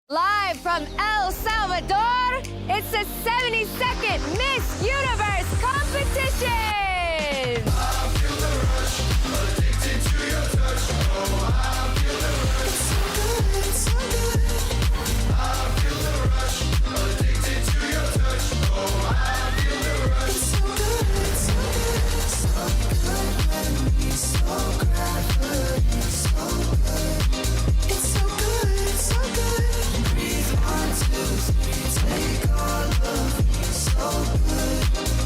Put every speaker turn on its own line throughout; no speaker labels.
Live from El Salvador, it's the 72nd Miss Universe competition!
I feel the rush, addicted to your touch. Oh, I feel the rush. It's so good, it's so good. I feel the rush, addicted to your touch. Oh, I feel the rush. It's so good, it's so good. So good when we so gravity, so good. It's so good, it's so good. Breathe 1, 2, 3, take all of me, so good.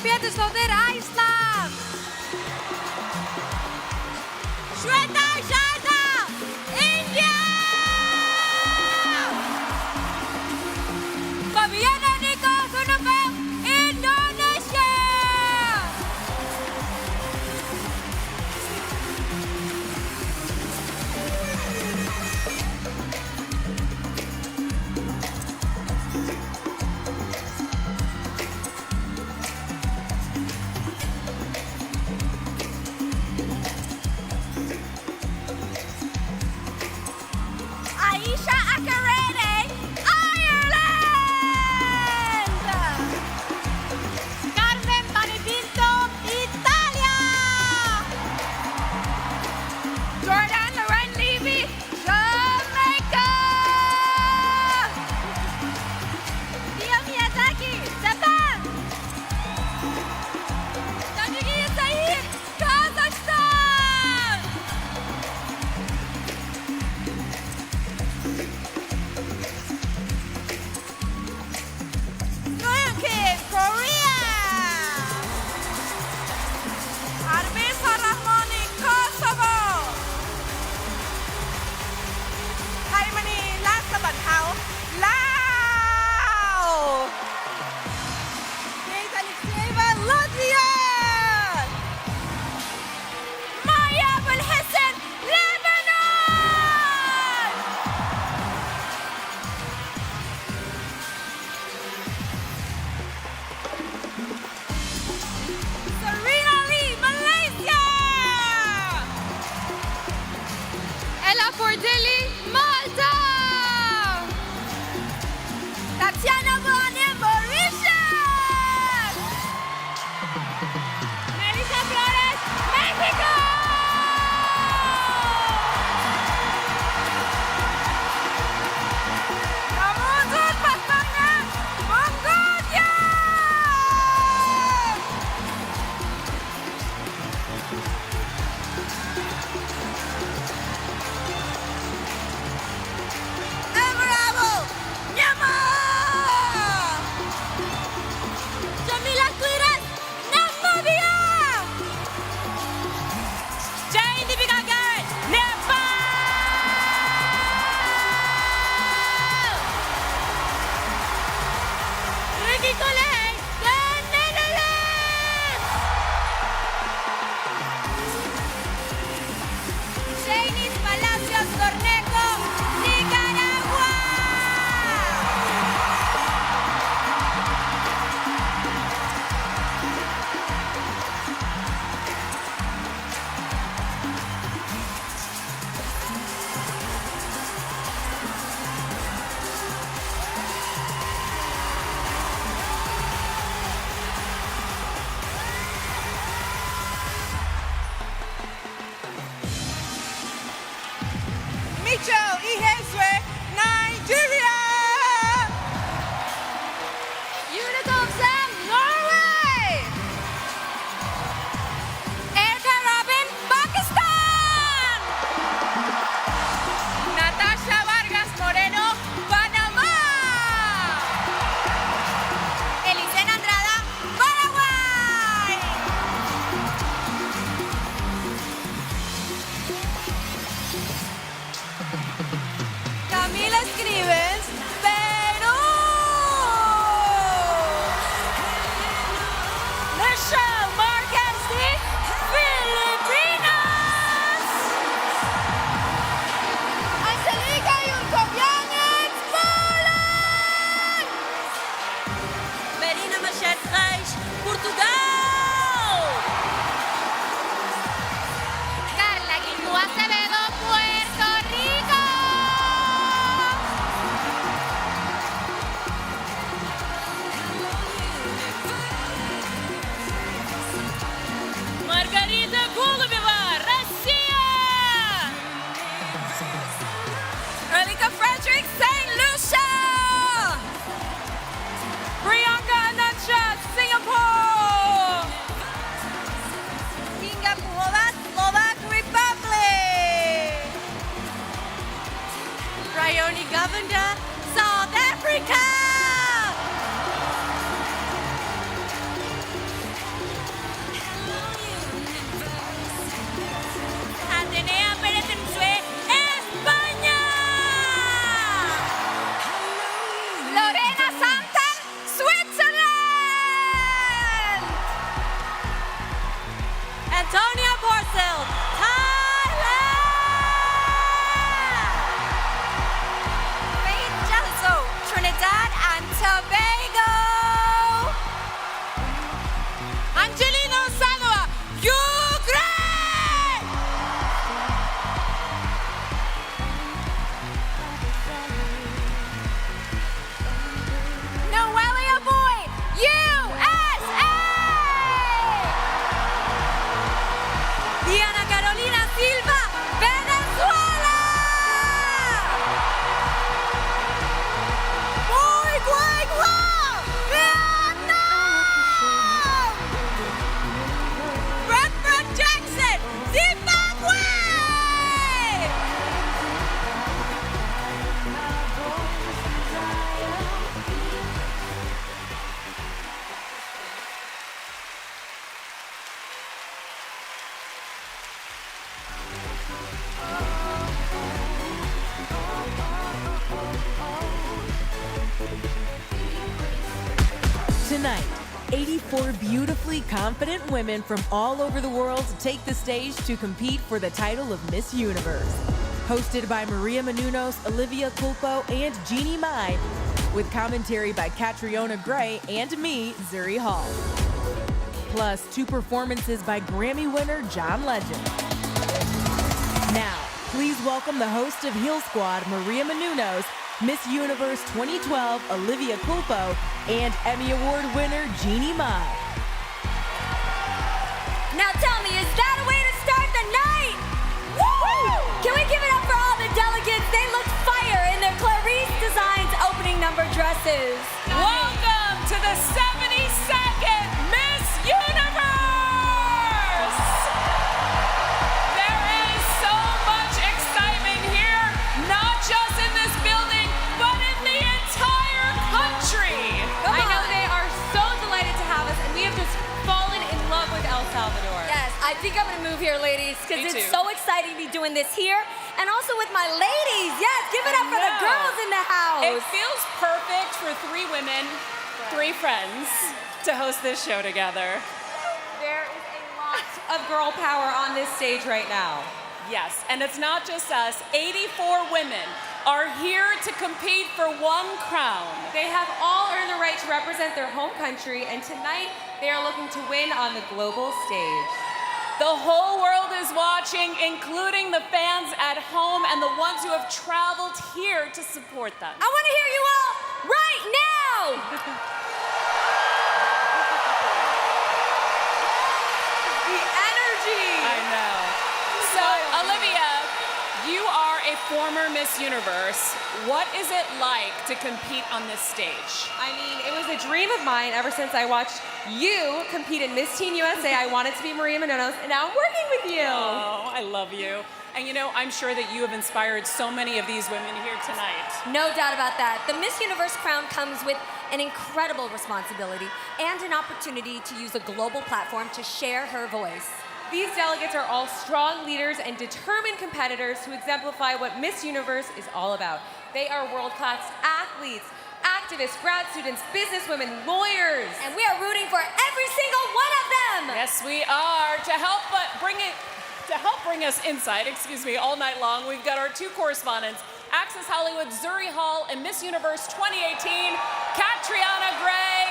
Pietersloter, Iceland. Shweta Sharda, India. Fabiana Nico Sunupel, Indonesia. Aisha Akarene, Ireland! Carmen Panipinto, Italia! Jordan Loren Levy, Jamaica! Dio Miyazaki, Japan! Tajiki Saeed, Kazakhstan! Kim, Korea! Arbisa Rahmani, Kosovo! Haimani Lasabanhau, Lao! Kate Alexeyeva, Latvia! Maya Belhassan, Lebanon! Serena Lee, Malaysia! Ella Cordilli, Malta! Tatiana Bonnie, Mauritius! Melissa Flores, Mexico! Namuzut Patmangna, Mongolia! Bravo! Myanmar! Jamila Quiras, Namibia! Jane Deepika Garrett, Nepal! Ricky Collet, the Netherlands! Janice Palacios Cornejo, Nicaragua! Micho Ihezwe, Nigeria! Unicorn Sam, Norway! Erica Robin, Pakistan! Natasha Vargas Moreno, Panamá! Elisena Andrada, Paraguay! Camila Escribes, Perú. Michelle Marquez, Filipinas. Angelica Yurkovianets, Poland. Verina Machete Reis, Portugal. Carla Guilú Acevedo, Puerto Rico. Маргарита Голубева, Россия! Erika Frederick, St. Lucia! Priyanka Anansha, Singapore!
Tonight, 84 beautifully confident women from all over the world take the stage to compete for the title of Miss Universe. Hosted by Maria Menounos, Olivia Culpo, and Jeannie Mai, with commentary by Catriona Gray and me, Zuri Hall. Plus, 2 performances by Grammy winner John Legend. Now, please welcome the host of Heel Squad, Maria Menounos, Miss Universe 2012, Olivia Culpo, and Emmy Award winner Jeannie Mai.
Now tell me, is that a way to start the night? Woo! Can we give it up for all the delegates? They look fire in their Clarice Designs opening number dresses.
Welcome to the 72nd Miss Universe! There is so much excitement here, not just in this building, but in the entire country.
I know they are so delighted to have us, and we have just fallen in love with El Salvador.
Yes, I think I'm gonna move here, ladies, because
Me
it's
too.
so exciting to be doing this here. And also with my ladies. Yes, give it up for the girls in the house.
It feels perfect for 3 women, 3 friends, to host this show together.
There is a lot of girl power on this stage right now.
Yes, and it's not just us. 84 women are here to compete for 1 crown.
They have all earned the right to represent their home country, and tonight they are looking to win on the global stage.
The whole world is watching, including the fans at home and the ones who have traveled here to support them.
I want to hear you all right now.
The energy!
I know. So, Olivia, you are a former Miss Universe. What is it like to compete on this stage?
I mean, it was a dream of mine ever since I watched you compete in Miss Teen USA. I wanted to be Maria Menounos, and now I'm working with you.
Oh, I love you. And you know, I'm sure that you have inspired so many of these women here tonight.
No doubt about that. The Miss Universe crown comes with an incredible responsibility and an opportunity to use a global platform to share her voice.
These delegates are all strong leaders and determined competitors who exemplify what Miss Universe is all about. They are world-class athletes, activists, grad students, businesswomen, lawyers.
And we are rooting for every single one of them.
Yes, we are. To help bring us insight, all night long, we've got our 2 correspondents, Access Hollywood, Zuri Hall, and Miss Universe 2018, Catriona Gray.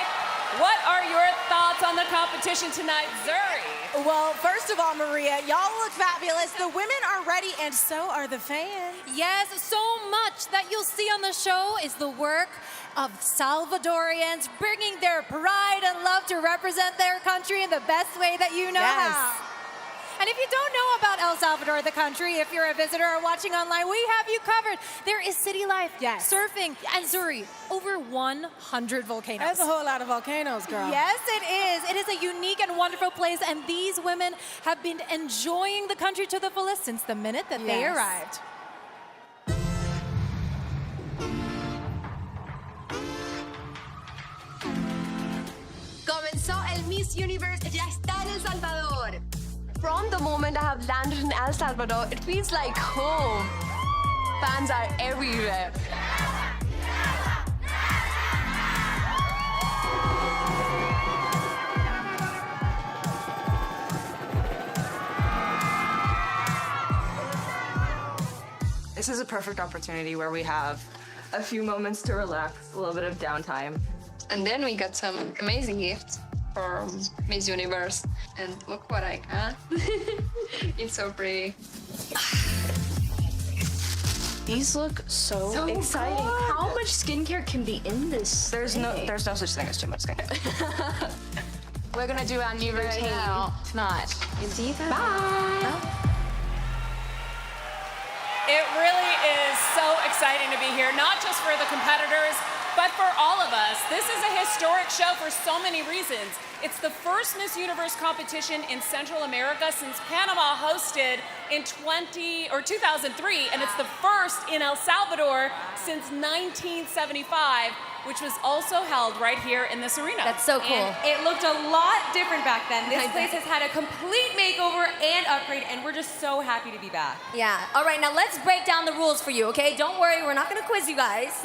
What are your thoughts on the competition tonight, Zuri?
Well, first of all, Maria, y'all look fabulous. The women are ready, and so are the fans.
Yes, so much that you'll see on the show is the work of Salvadorians bringing their pride and love to represent their country in the best way that you know how. And if you don't know about El Salvador, the country, if you're a visitor or watching online, we have you covered. There is city life, surfing, and Zuri, over 100 volcanoes.
That's a whole lot of volcanoes, girl.
Yes, it is. It is a unique and wonderful place, and these women have been enjoying the country to the fullest since the minute that they arrived.
Comenzó el Miss Universe, ya está en El Salvador. From the moment I have landed in El Salvador, it feels like home. Fans are everywhere.
This is a perfect opportunity where we have a few moments to relax, a little bit of downtime.
And then we got some amazing gifts from Miss Universe. And look what I got. It's so pretty.
These look so exciting.
good.
How much skincare can be in this? There's no such thing as too much skincare.
We're gonna do our new routine tonight.
See you guys.
Bye.
It really is so exciting to be here, not just for the competitors, but for all of us. This is a historic show for so many reasons. It's the first Miss Universe competition in Central America since Panama hosted in 2003, and it's the first in El Salvador since 1975, which was also held right here in this arena.
That's so cool.
And it looked a lot different back then. This place has had a complete makeover and upgrade, and we're just so happy to be back.
Yeah. All right, now let's break down the rules for you, okay? Don't worry, we're not gonna quiz you guys.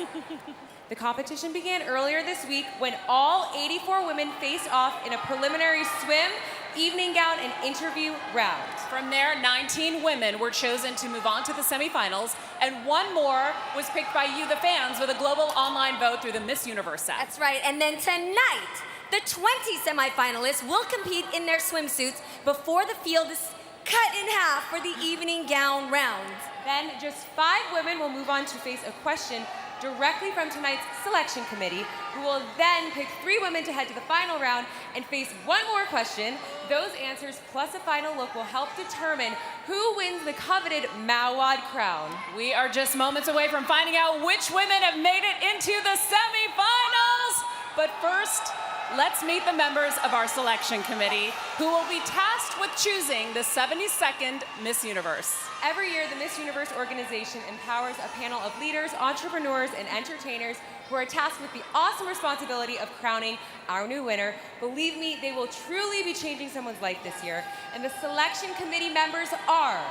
The competition began earlier this week when all 84 women faced off in a preliminary swim, evening gown, and interview round.
From there, 19 women were chosen to move on to the semifinals, and one more was picked by you, the fans, with a global online vote through the Miss Universe app.
That's right. And then tonight, the 20 semifinalists will compete in their swimsuits before the field is cut in half for the evening gown round.
Then just 5 women will move on to face a question directly from tonight's selection committee, who will then pick 3 women to head to the final round and face one more question. Those answers plus a final look will help determine who wins the coveted Mawad crown.
We are just moments away from finding out which women have made it into the semifinals. But first, let's meet the members of our selection committee, who will be tasked with choosing the 72nd Miss Universe.
Every year, the Miss Universe organization empowers a panel of leaders, entrepreneurs, and entertainers who are tasked with the awesome responsibility of crowning our new winner. Believe me, they will truly be changing someone's life this year. And the selection committee members are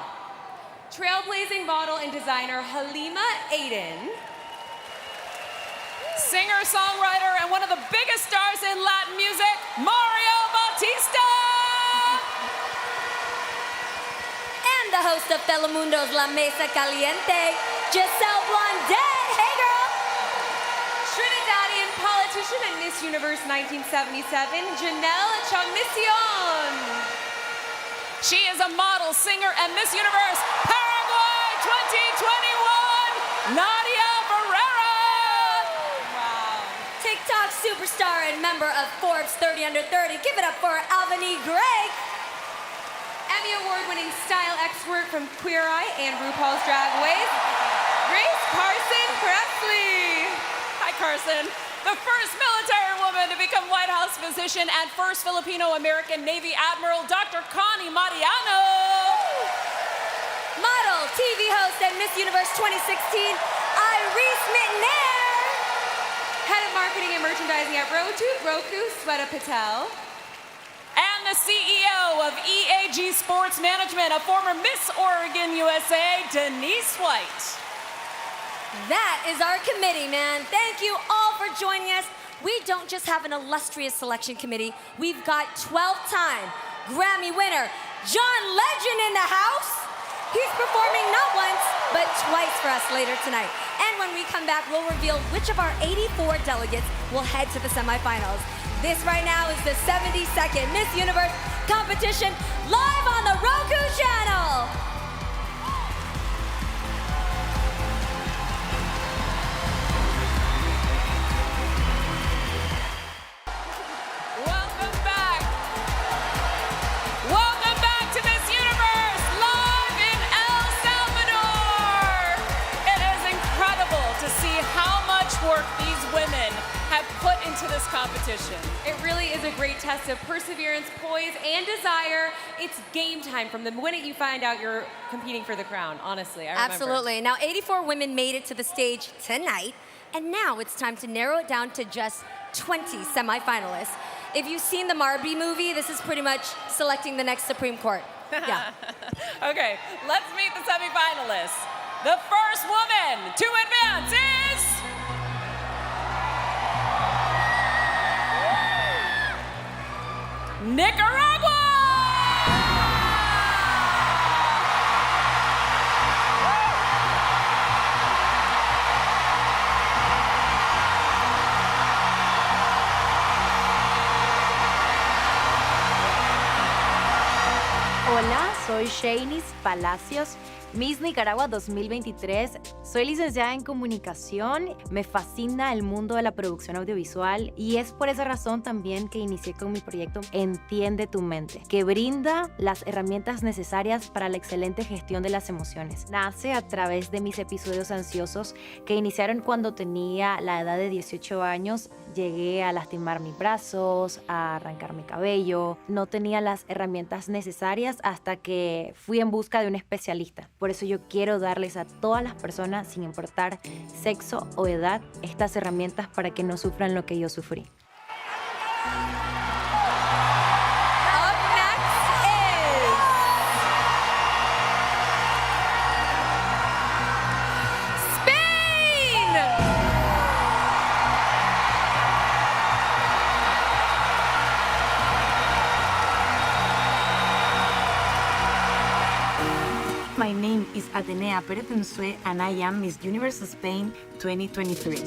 trailblazing model and designer Halima Aiden,
singer-songwriter and one of the biggest stars in Latin music, Mario Bautista!
And the host of Telemundo's La Mesa Caliente, Giselle Blondet. Hey, girl!
Trinidadian politician and Miss Universe 1977, Janelle Chamisión.
She is a model, singer, and Miss Universe Paraguay 2021, Nadia Barrera.
TikTok superstar and member of Forbes 30 Under 30. Give it up for Albany Gregg.
Emmy Award-winning style expert from Queer Eye and RuPaul's Drag Race, Grace Carson Presley.
Hi, Carson. The first military woman to become White House physician and first Filipino-American Navy Admiral, Dr. Connie Mariano.
Model, TV host, and Miss Universe 2016, Iris Mitner.
Head of marketing and merchandising at Roku, Sweta Patel.
And the CEO of EAG Sports Management, a former Miss Oregon USA, Denise White.
That is our committee, man. Thank you all for joining us. We don't just have an illustrious selection committee. We've got 12-time Grammy winner John Legend in the house. He's performing not once, but twice for us later tonight. And when we come back, we'll reveal which of our 84 delegates will head to the semifinals. This right now is the 72nd Miss Universe competition live on the Roku channel.
Welcome back. Welcome back to Miss Universe, live in El Salvador. It is incredible to see how much work these women have put into this competition.
It really is a great test of perseverance, poise, and desire. It's game time from the minute you find out you're competing for the crown, honestly. I remember.
Absolutely. Now, 84 women made it to the stage tonight, and now it's time to narrow it down to just 20 semifinalists. If you've seen the Barbie movie, this is pretty much selecting the next Supreme Court. Yeah.
Okay, let's meet the semifinalists. The first woman to advance is... Nicaragua!
Hola, soy Shanice Palacios, Miss Nicaragua 2023. Soy licenciada en comunicación, me fascina el mundo de la producción audiovisual y es por esa razón también que inicié con mi proyecto Entiende tu mente, que brinda las herramientas necesarias para la excelente gestión de las emociones. Nace a través de mis episodios ansiosos que iniciaron cuando tenía la edad de 18 años. Llegué a lastimar mis brazos, a arrancar mi cabello. No tenía las herramientas necesarias hasta que fui en busca de un especialista. Por eso yo quiero darles a todas las personas, sin importar sexo o edad, estas herramientas para que no sufran lo que yo sufrí.
Up next is Spain!
Atenea Pérez Unzué and I am Miss Universe Spain 2023.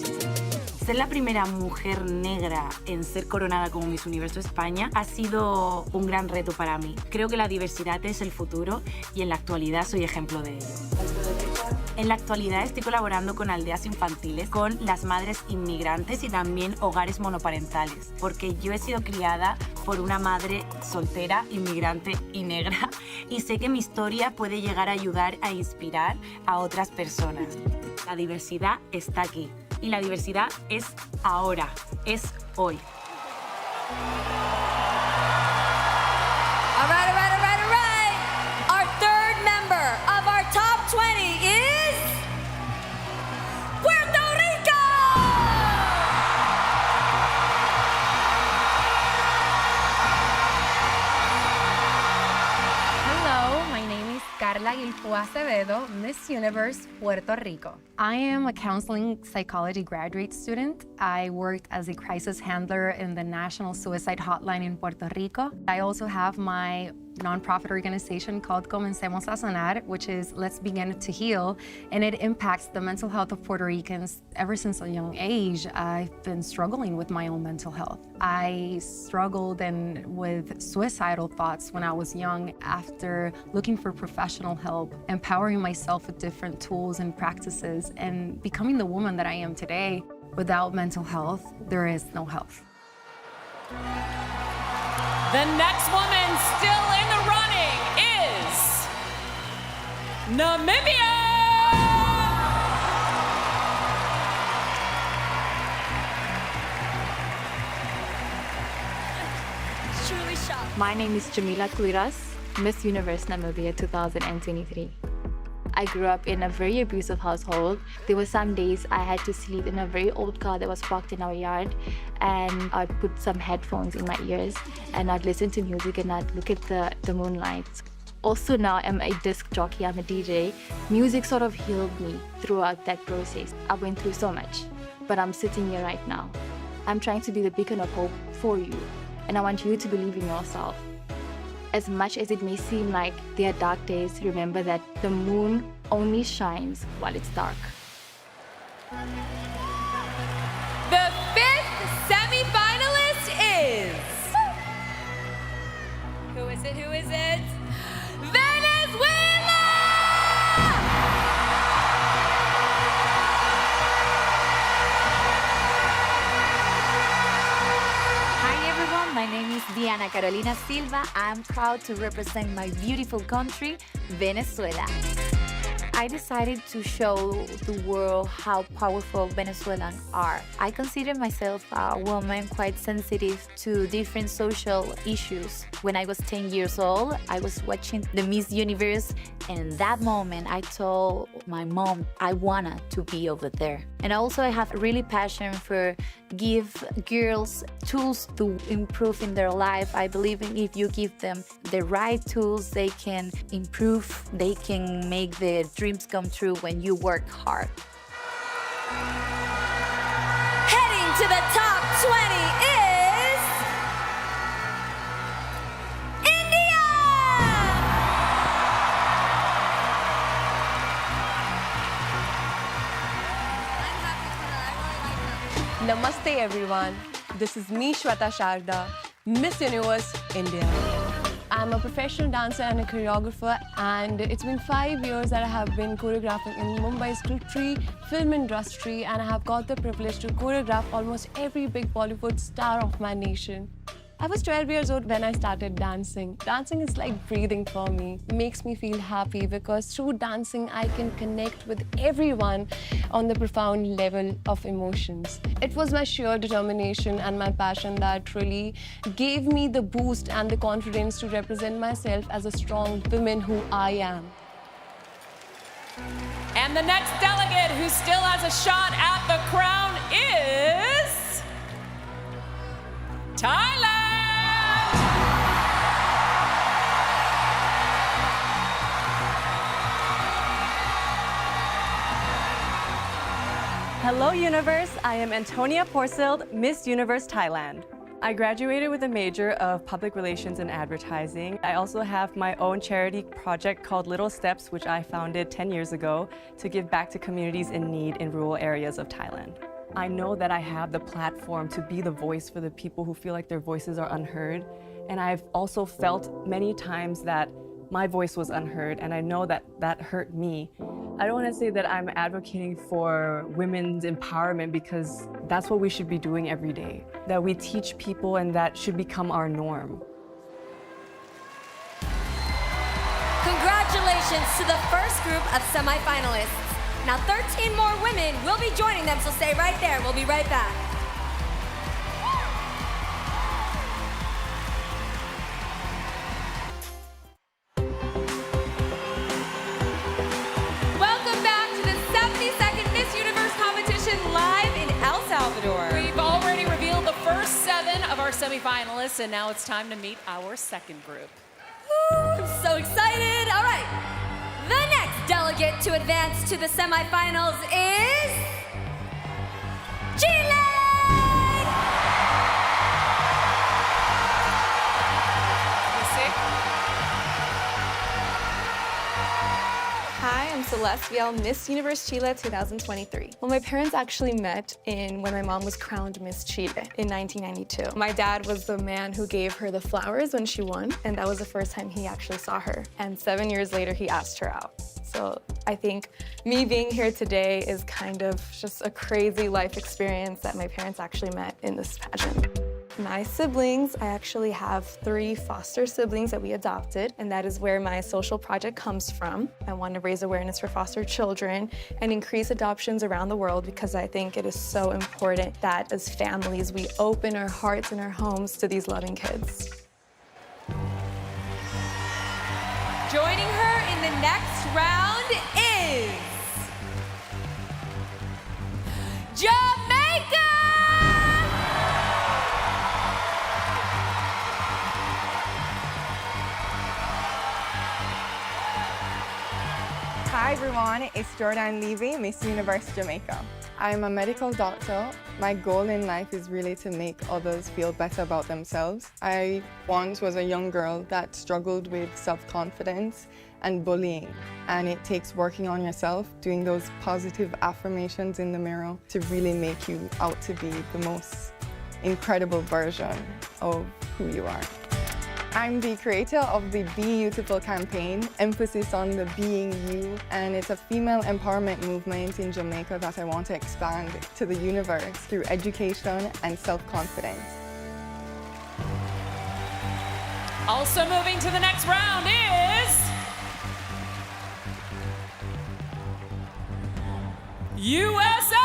Ser la primera mujer negra en ser coronada como Miss Universo España ha sido un gran reto para mí. Creo que la diversidad es el futuro y en la actualidad soy ejemplo de ello. En la actualidad estoy colaborando con aldeas infantiles, con las madres inmigrantes y también hogares monoparentales, porque yo he sido criada por una madre soltera, inmigrante y negra, y sé que mi historia puede llegar a ayudar a inspirar a otras personas. La diversidad está aquí, y la diversidad es ahora, es hoy.
All right, all right, all right, all right. Our third member of our top 20 is Puerto Rico!
Hello, my name is Carla Guilfú Acevedo, Miss Universe, Puerto Rico. I am a counseling psychology graduate student. I worked as a crisis handler in the National Suicide Hotline in Puerto Rico. I also have my nonprofit organization called Comencemos a Sanar, which is Let's Begin to Heal, and it impacts the mental health of Puerto Ricans ever since a young age. I've been struggling with my own mental health. I struggled with suicidal thoughts when I was young. After looking for professional help, empowering myself with different tools and practices, and becoming the woman that I am today. Without mental health, there is no health.
The next woman still in the running is Namibia!
Truly shocked.
My name is Jamila Kuiras, Miss Universe Namibia 2023. I grew up in a very abusive household. There were some days I had to sleep in a very old car that was parked in our yard, and I'd put some headphones in my ears and I'd listen to music and I'd look at the moonlight. Also now I'm a disc jockey, I'm a DJ. Music sort of healed me throughout that process. I went through so much, but I'm sitting here right now. I'm trying to be the beacon of hope for you, and I want you to believe in yourself. As much as it may seem like there are dark days, remember that the moon only shines while it's dark.
The fifth semi-finalist is...
Who is it? Who is it?
Venezuela!
Hi everyone, my name is Diana Carolina Silva. I'm proud to represent my beautiful country, Venezuela. I decided to show the world how powerful Venezuelans are. I consider myself a woman quite sensitive to different social issues. When I was 10 years old, I was watching the Miss Universe, and that moment I told my mom I wanted to be over there. And also I have really passion for give girls tools to improve in their life. I believe if you give them the right tools, they can improve, they can make their dreams come true when you work hard.
Heading to the top 20 is India!
Namaste everyone, this is me Shweta Sharda, Miss Universe India. I'm a professional dancer and a choreographer, and it's been 5 years that I have been choreographing in Mumbai's glittery film industry, and I have got the privilege to choreograph almost every big Bollywood star of my nation. I was 12 years old when I started dancing. Dancing is like breathing for me. It makes me feel happy because through dancing I can connect with everyone on the profound level of emotions. It was my sheer determination and my passion that really gave me the boost and the confidence to represent myself as a strong woman who I am.
And the next delegate who still has a shot at the crown is Thailand!
Hello, Universe. I am Antonia Porceld, Miss Universe Thailand. I graduated with a major of public relations and advertising. I also have my own charity project called Little Steps, which I founded 10 years ago to give back to communities in need in rural areas of Thailand. I know that I have the platform to be the voice for the people who feel like their voices are unheard. And I've also felt many times that my voice was unheard, and I know that that hurt me. I don't want to say that I'm advocating for women's empowerment because that's what we should be doing every day, that we teach people and that should become our norm.
Congratulations to the first group of semifinalists. Now 13 more women will be joining them, so stay right there. We'll be right back.
Welcome back to the 72nd Miss Universe competition live in El Salvador.
We've already revealed the first 7 of our semifinalists, and now it's time to meet our second group.
Woo, I'm so excited. All right. The next delegate to advance to the semifinals is Chile!
Hi, I'm Celeste Vial, Miss Universe Chile 2023. Well, my parents actually met when my mom was crowned Miss Chile in 1992. My dad was the man who gave her the flowers when she won, and that was the first time he actually saw her. And 7 years later, he asked her out. So I think me being here today is kind of just a crazy life experience that my parents actually met in this pageant. My siblings, I actually have 3 foster siblings that we adopted, and that is where my social project comes from. I want to raise awareness for foster children and increase adoptions around the world because I think it is so important that as families, we open our hearts and our homes to these loving kids.
Joining her in the next round is Jamaica!
Hi everyone, it's Jordan Levy, Miss Universe Jamaica. I'm a medical doctor. My goal in life is really to make others feel better about themselves. I once was a young girl that struggled with self-confidence and bullying, and it takes working on yourself, doing those positive affirmations in the mirror to really make you out to be the most incredible version of who you are. I'm the creator of the Be Beautiful campaign, emphasis on the being you, and it's a female empowerment movement in Jamaica that I want to expand to the universe through education and self-confidence.
Also moving to the next round is USA!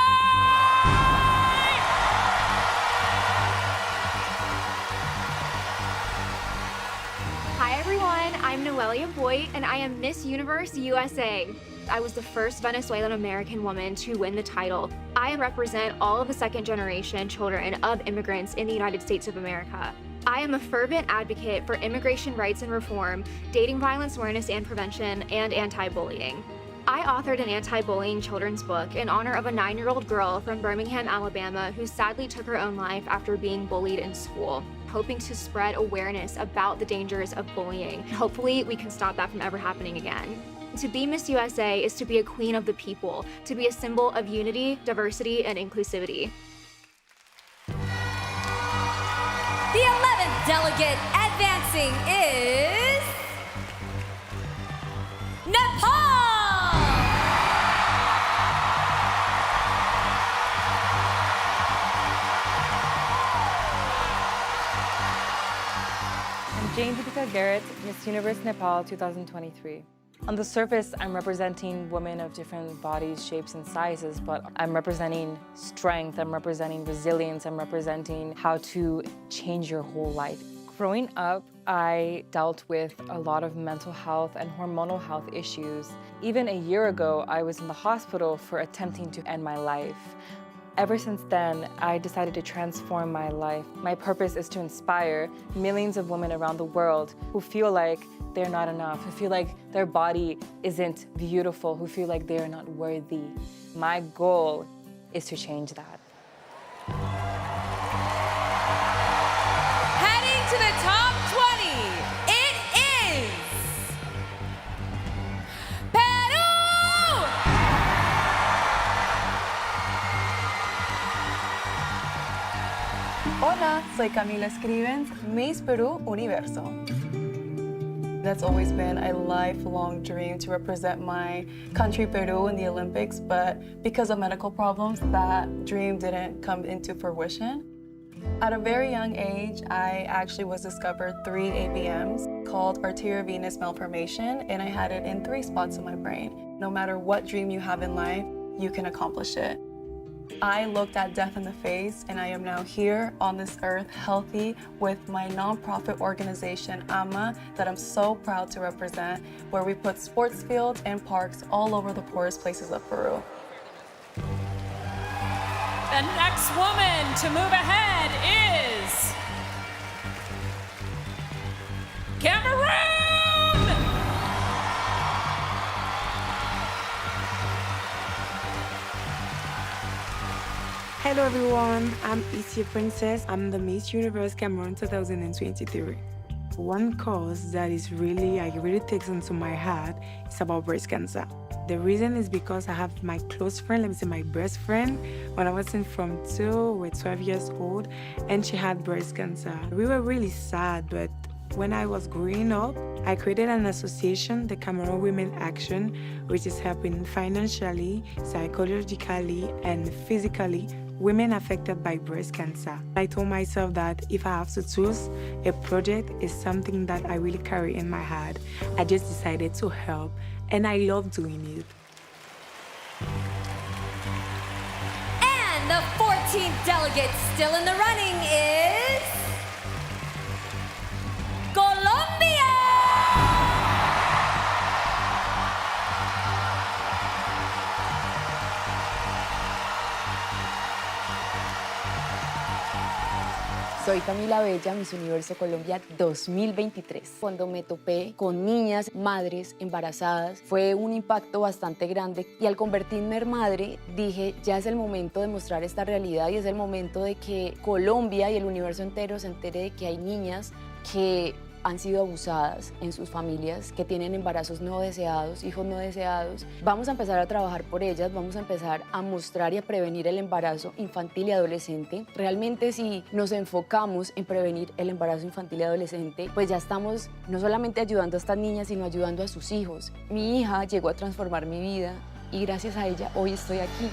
Hi everyone, I'm Noelia Boyd and I am Miss Universe USA. I was the first Venezuelan American woman to win the title. I represent all of the second-generation children of immigrants in the United States of America. I am a fervent advocate for immigration rights and reform, dating violence awareness and prevention, and anti-bullying. I authored an anti-bullying children's book in honor of a 9-year-old girl from Birmingham, Alabama, who sadly took her own life after being bullied in school, hoping to spread awareness about the dangers of bullying. Hopefully, we can stop that from ever happening again. To be Miss USA is to be a queen of the people, to be a symbol of unity, diversity, and inclusivity.
The 11th delegate advancing is Nepal!
Jane Deepika Garrett, Miss Universe Nepal 2023. On the surface, I'm representing women of different bodies, shapes, and sizes, but I'm representing strength, I'm representing resilience, I'm representing how to change your whole life. Growing up, I dealt with a lot of mental health and hormonal health issues. Even a year ago, I was in the hospital for attempting to end my life. Ever since then, I decided to transform my life. My purpose is to inspire millions of women around the world who feel like they're not enough, who feel like their body isn't beautiful, who feel like they're not worthy. My goal is to change that.
Hola, soy Camila Escrivens, Miss Peru Universo. That's always been a lifelong dream to represent my country, Peru, in the Olympics, but because of medical problems, that dream didn't come into fruition. At a very young age, I actually was discovered 3 AVMs called arteriovenous malformation, and I had it in 3 spots in my brain. No matter what dream you have in life, you can accomplish it. I looked at death in the face, and I am now here on this earth, healthy, with my nonprofit organization, AMA, that I'm so proud to represent, where we put sports fields and parks all over the poorest places of Peru.
The next woman to move ahead is Cameroon!
Hello everyone, I'm Isia Princess. I'm the Miss Universe Cameroon 2023. One cause that is really takes into my heart is about breast cancer. The reason is because I have my close friend, let me say my best friend, when I was in Form 2, we're 12 years old, and she had breast cancer. We were really sad, but when I was growing up, I created an association, the Cameroon Women Action, which is helping financially, psychologically, and physically women affected by breast cancer. I told myself that if I have to choose, a project is something that I really carry in my heart. I just decided to help, and I love doing it.
And the 14th delegate still in the running is Colombia!
Soy Camila Bella, Miss Universo Colombia 2023. Cuando me topé con niñas, madres embarazadas, fue un impacto bastante grande y al convertirme en madre dije, ya es el momento de mostrar esta realidad y es el momento de que Colombia y el universo entero se entere de que hay niñas que han sido abusadas en sus familias, que tienen embarazos no deseados, hijos no deseados. Vamos a empezar a trabajar por ellas, vamos a empezar a mostrar y a prevenir el embarazo infantil y adolescente. Realmente si nos enfocamos en prevenir el embarazo infantil y adolescente, pues ya estamos no solamente ayudando a estas niñas, sino ayudando a sus hijos. Mi hija llegó a transformar mi vida y gracias a ella hoy estoy aquí.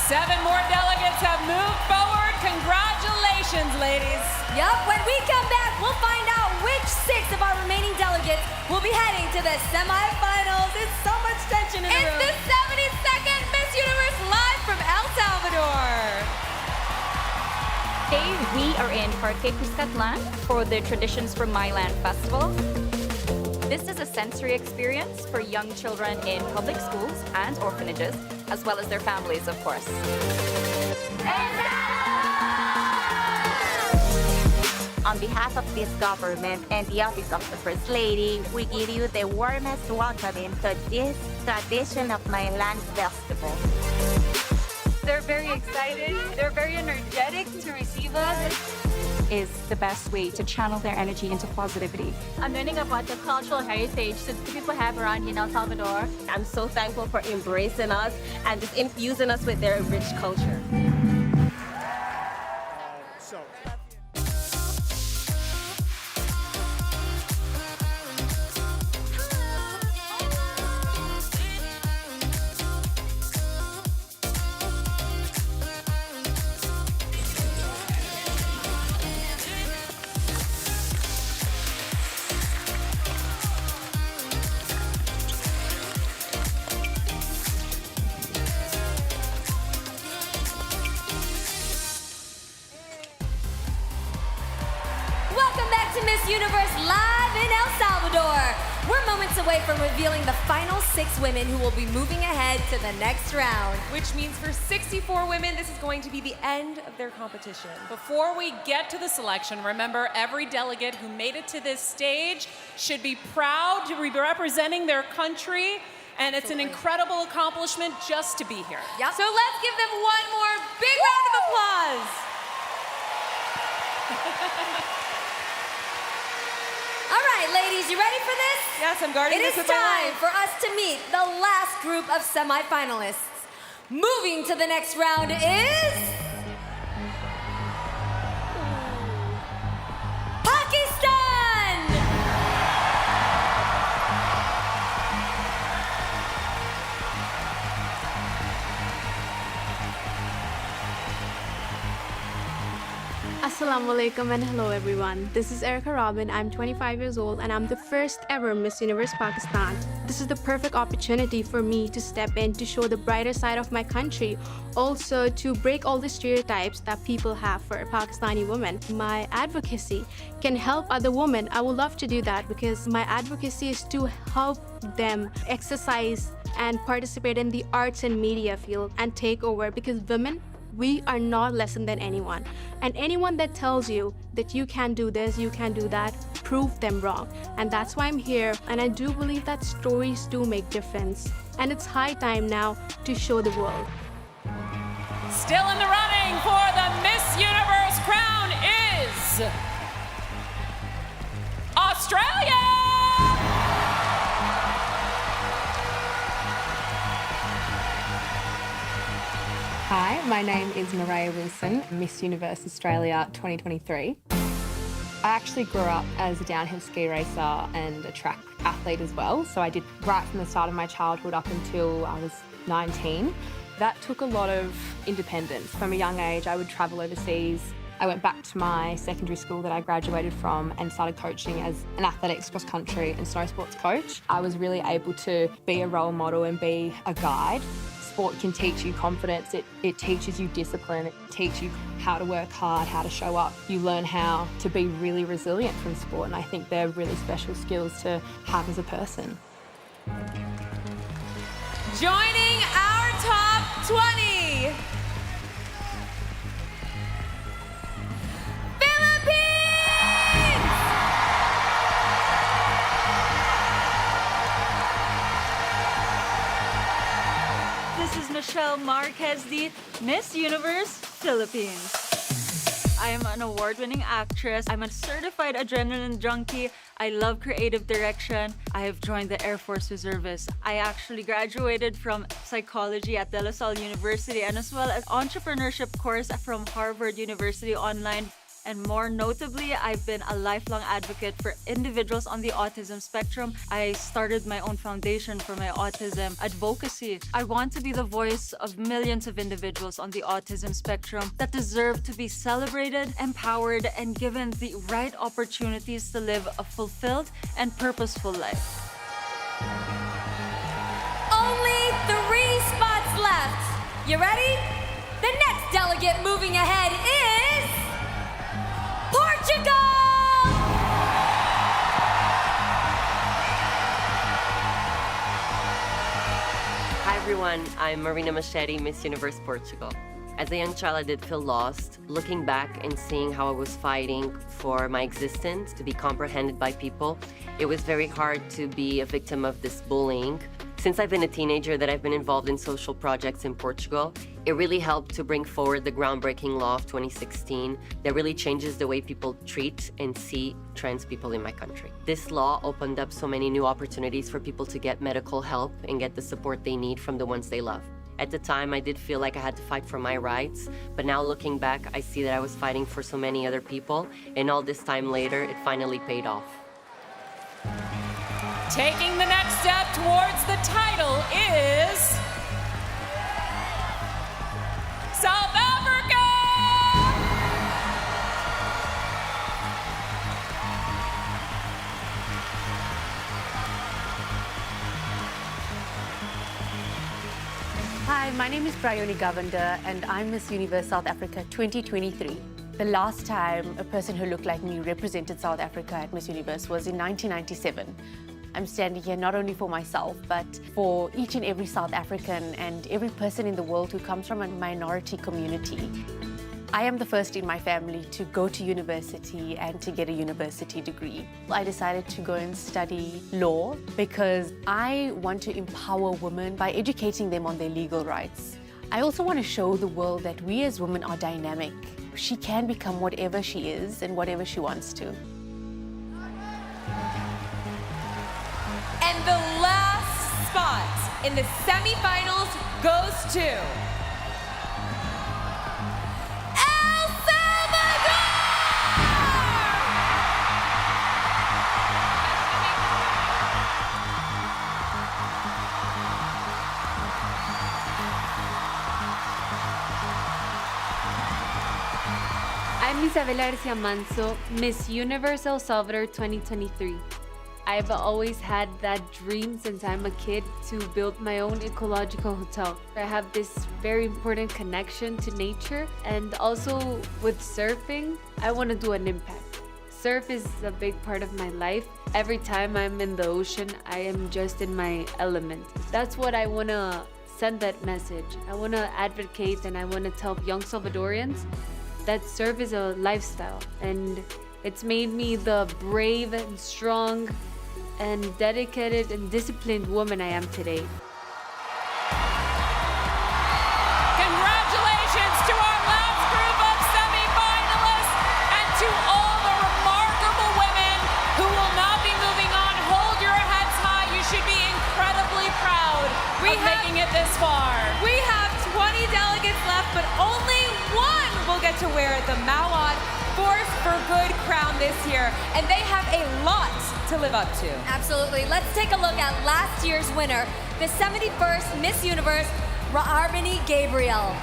7 more delegates have moved forward. Congratulations, ladies.
Yup, when we come back, we'll find out which 6 of our remaining delegates will be heading to the semifinals. It's so much tension in the room.
It's the 72nd Miss Universe live from El Salvador.
Today, we are in Parque Cuscatlán for the Traditions from My Land Festival. This is a sensory experience for young children in public schools and orphanages, as well as their families, of course.
On behalf of this government and the Office of the First Lady, we give you the warmest welcome to this Tradition of My Land Festival.
They're very excited, they're very energetic to receive us. Is the best way to channel their energy into positivity.
I'm learning about the cultural heritage that people have around in El Salvador.
I'm so thankful for embracing us and just infusing us with their rich culture.
Miss Universe live in El Salvador. We're moments away from revealing the final 6 women who will be moving ahead to the next round.
Which means for 64 women, this is going to be the end of their competition.
Before we get to the selection, remember every delegate who made it to this stage should be proud to be representing their country, and it's an incredible accomplishment just to be here.
Yep. So let's give them one more big round of applause.
All right, ladies, you ready for this?
Yes, I'm guarding this with my
It is
life.
time for us to meet the last group of semifinalists. Moving to the next round is
Assalamu alaikum and hello everyone. This is Erica Robin. I'm 25 years old and I'm the first ever Miss Universe Pakistan. This is the perfect opportunity for me to step in to show the brighter side of my country. Also to break all the stereotypes that people have for Pakistani women. My advocacy can help other women. I would love to do that because my advocacy is to help them exercise and participate in the arts and media field and take over because women, we are not less than anyone. And anyone that tells you that you can't do this, you can't do that, prove them wrong. And that's why I'm here. And I do believe that stories do make difference. And it's high time now to show the world.
Still in the running for the Miss Universe crown is Australia!
Hi, my name is Mariah Wilson, Miss Universe Australia 2023. I actually grew up as a downhill ski racer and a track athlete as well, so I did right from the start of my childhood up until I was 19. That took a lot of independence. From a young age, I would travel overseas. I went back to my secondary school that I graduated from and started coaching as an athletics, cross-country and snow sports coach. I was really able to be a role model and be a guide. Sport can teach you confidence, it teaches you discipline, it teaches you how to work hard, how to show up. You learn how to be really resilient from sport, and I think they're really special skills to have as a person.
Joining our top 20,
This is Michelle Marquez, the Miss Universe Philippines. I am an award-winning actress. I'm a certified adrenaline junkie. I love creative direction. I have joined the Air Force Reservists. I actually graduated from psychology at De La Salle University and as well as entrepreneurship course from Harvard University online. And more notably, I've been a lifelong advocate for individuals on the autism spectrum. I started my own foundation for my autism advocacy. I want to be the voice of millions of individuals on the autism spectrum that deserve to be celebrated, empowered, and given the right opportunities to live a fulfilled and purposeful life.
Only 3 spots left. You ready? The next delegate moving ahead is Portugal!
Hi everyone, I'm Marina Machete, Miss Universe Portugal. As a young child, I did feel lost. Looking back and seeing how I was fighting for my existence, to be comprehended by people, it was very hard to be a victim of this bullying. Since I've been a teenager that I've been involved in social projects in Portugal, it really helped to bring forward the groundbreaking law of 2016 that really changes the way people treat and see trans people in my country. This law opened up so many new opportunities for people to get medical help and get the support they need from the ones they love. At the time, I did feel like I had to fight for my rights, but now looking back, I see that I was fighting for so many other people, and all this time later, it finally paid off.
Taking the next step towards the title is South Africa!
Hi, my name is Prayoni Govender and I'm Miss Universe South Africa 2023. The last time a person who looked like me represented South Africa at Miss Universe was in 1997. I'm standing here not only for myself, but for each and every South African and every person in the world who comes from a minority community. I am the first in my family to go to university and to get a university degree. I decided to go and study law because I want to empower women by educating them on their legal rights. I also want to show the world that we as women are dynamic. She can become whatever she is and whatever she wants to.
And the last spot in the semifinals goes to El Salvador!
I'm Isabela Garcia Manso, Miss Universe El Salvador 2023. I've always had that dream since I'm a kid to build my own ecological hotel. I have this very important connection to nature, and also with surfing, I want to do an impact. Surf is a big part of my life. Every time I'm in the ocean, I am just in my element. That's what I want to send that message. I want to advocate and I want to tell young Salvadorians that surf is a lifestyle, and it's made me the brave and strong and dedicated and disciplined woman I am today.
Congratulations to our last group of semi-finalists and to all the remarkable women who will not be moving on. Hold your heads high. You should be incredibly proud of making it this far.
We have 20 delegates left, but only one will get to wear the Mawad Force for Good crown this year, and they have a lot to live up to.
Absolutely. Let's take a look at last year's winner, the 71st Miss Universe, Arbany Gabriel.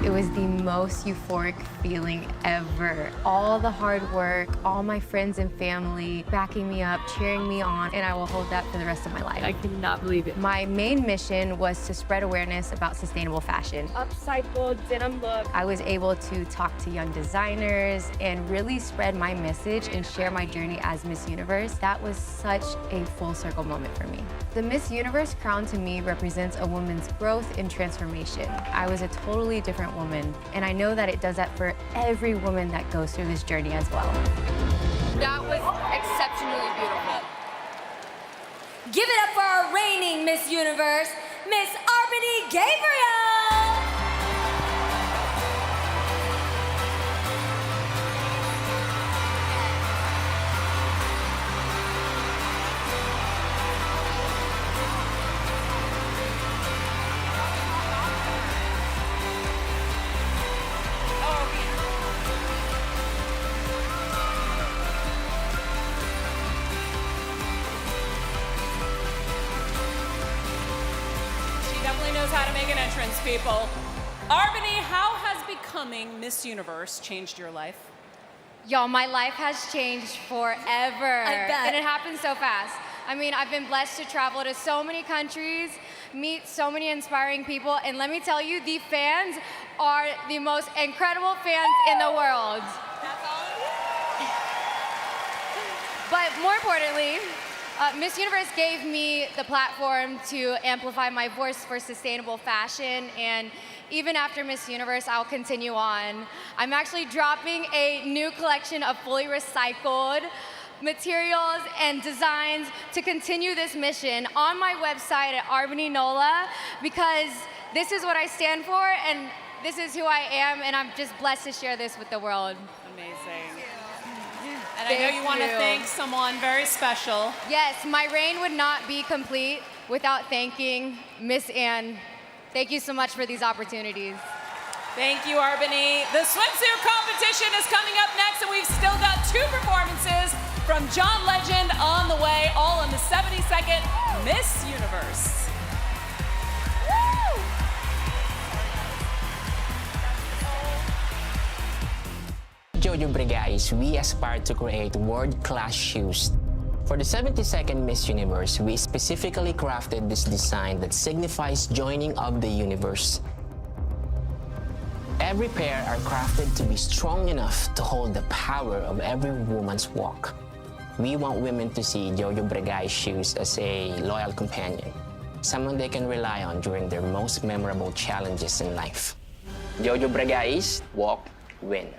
It was the most euphoric feeling ever. All the hard work, all my friends and family backing me up, cheering me on, and I will hold that for the rest of my life.
I cannot believe it.
My main mission was to spread awareness about sustainable fashion.
Upcycled denim look.
I was able to talk to young designers and really spread my message and share my journey as Miss Universe. That was such a full circle moment for me. The Miss Universe crown to me represents a woman's growth and transformation. I was a totally different woman, and I know that it does that for every woman that goes through this journey as well.
That was exceptionally beautiful.
Give it up for our reigning Miss Universe, Miss Arbany Gabriel!
How to make an entrance, people. Arbany, how has becoming Miss Universe changed your life?
Yo, my life has changed forever.
I bet.
And it happened so fast. I mean, I've been blessed to travel to so many countries, meet so many inspiring people, and let me tell you, the fans are the most incredible fans in the world.
That's all of you.
But more importantly, Miss Universe gave me the platform to amplify my voice for sustainable fashion, and even after Miss Universe, I'll continue on. I'm actually dropping a new collection of fully recycled materials and designs to continue this mission on my website at Arbany NOLA, because this is what I stand for, and this is who I am, and I'm just blessed to share this with the world.
Amazing. And I know you want to thank someone very special.
Yes, my reign would not be complete without thanking Miss Anne. Thank you so much for these opportunities.
Thank you, Arbany. The swimsuit competition is coming up next, and we've still got 2 performances from John Legend on the way, all in the 72nd Miss Universe. Woo!
Jojo Brigais, we aspire to create world-class shoes. For the 72nd Miss Universe, we specifically crafted this design that signifies joining of the universe. Every pair are crafted to be strong enough to hold the power of every woman's walk. We want women to see Jojo Brigais shoes as a loyal companion, someone they can rely on during their most memorable challenges in life. Jojo Brigais, walk, win.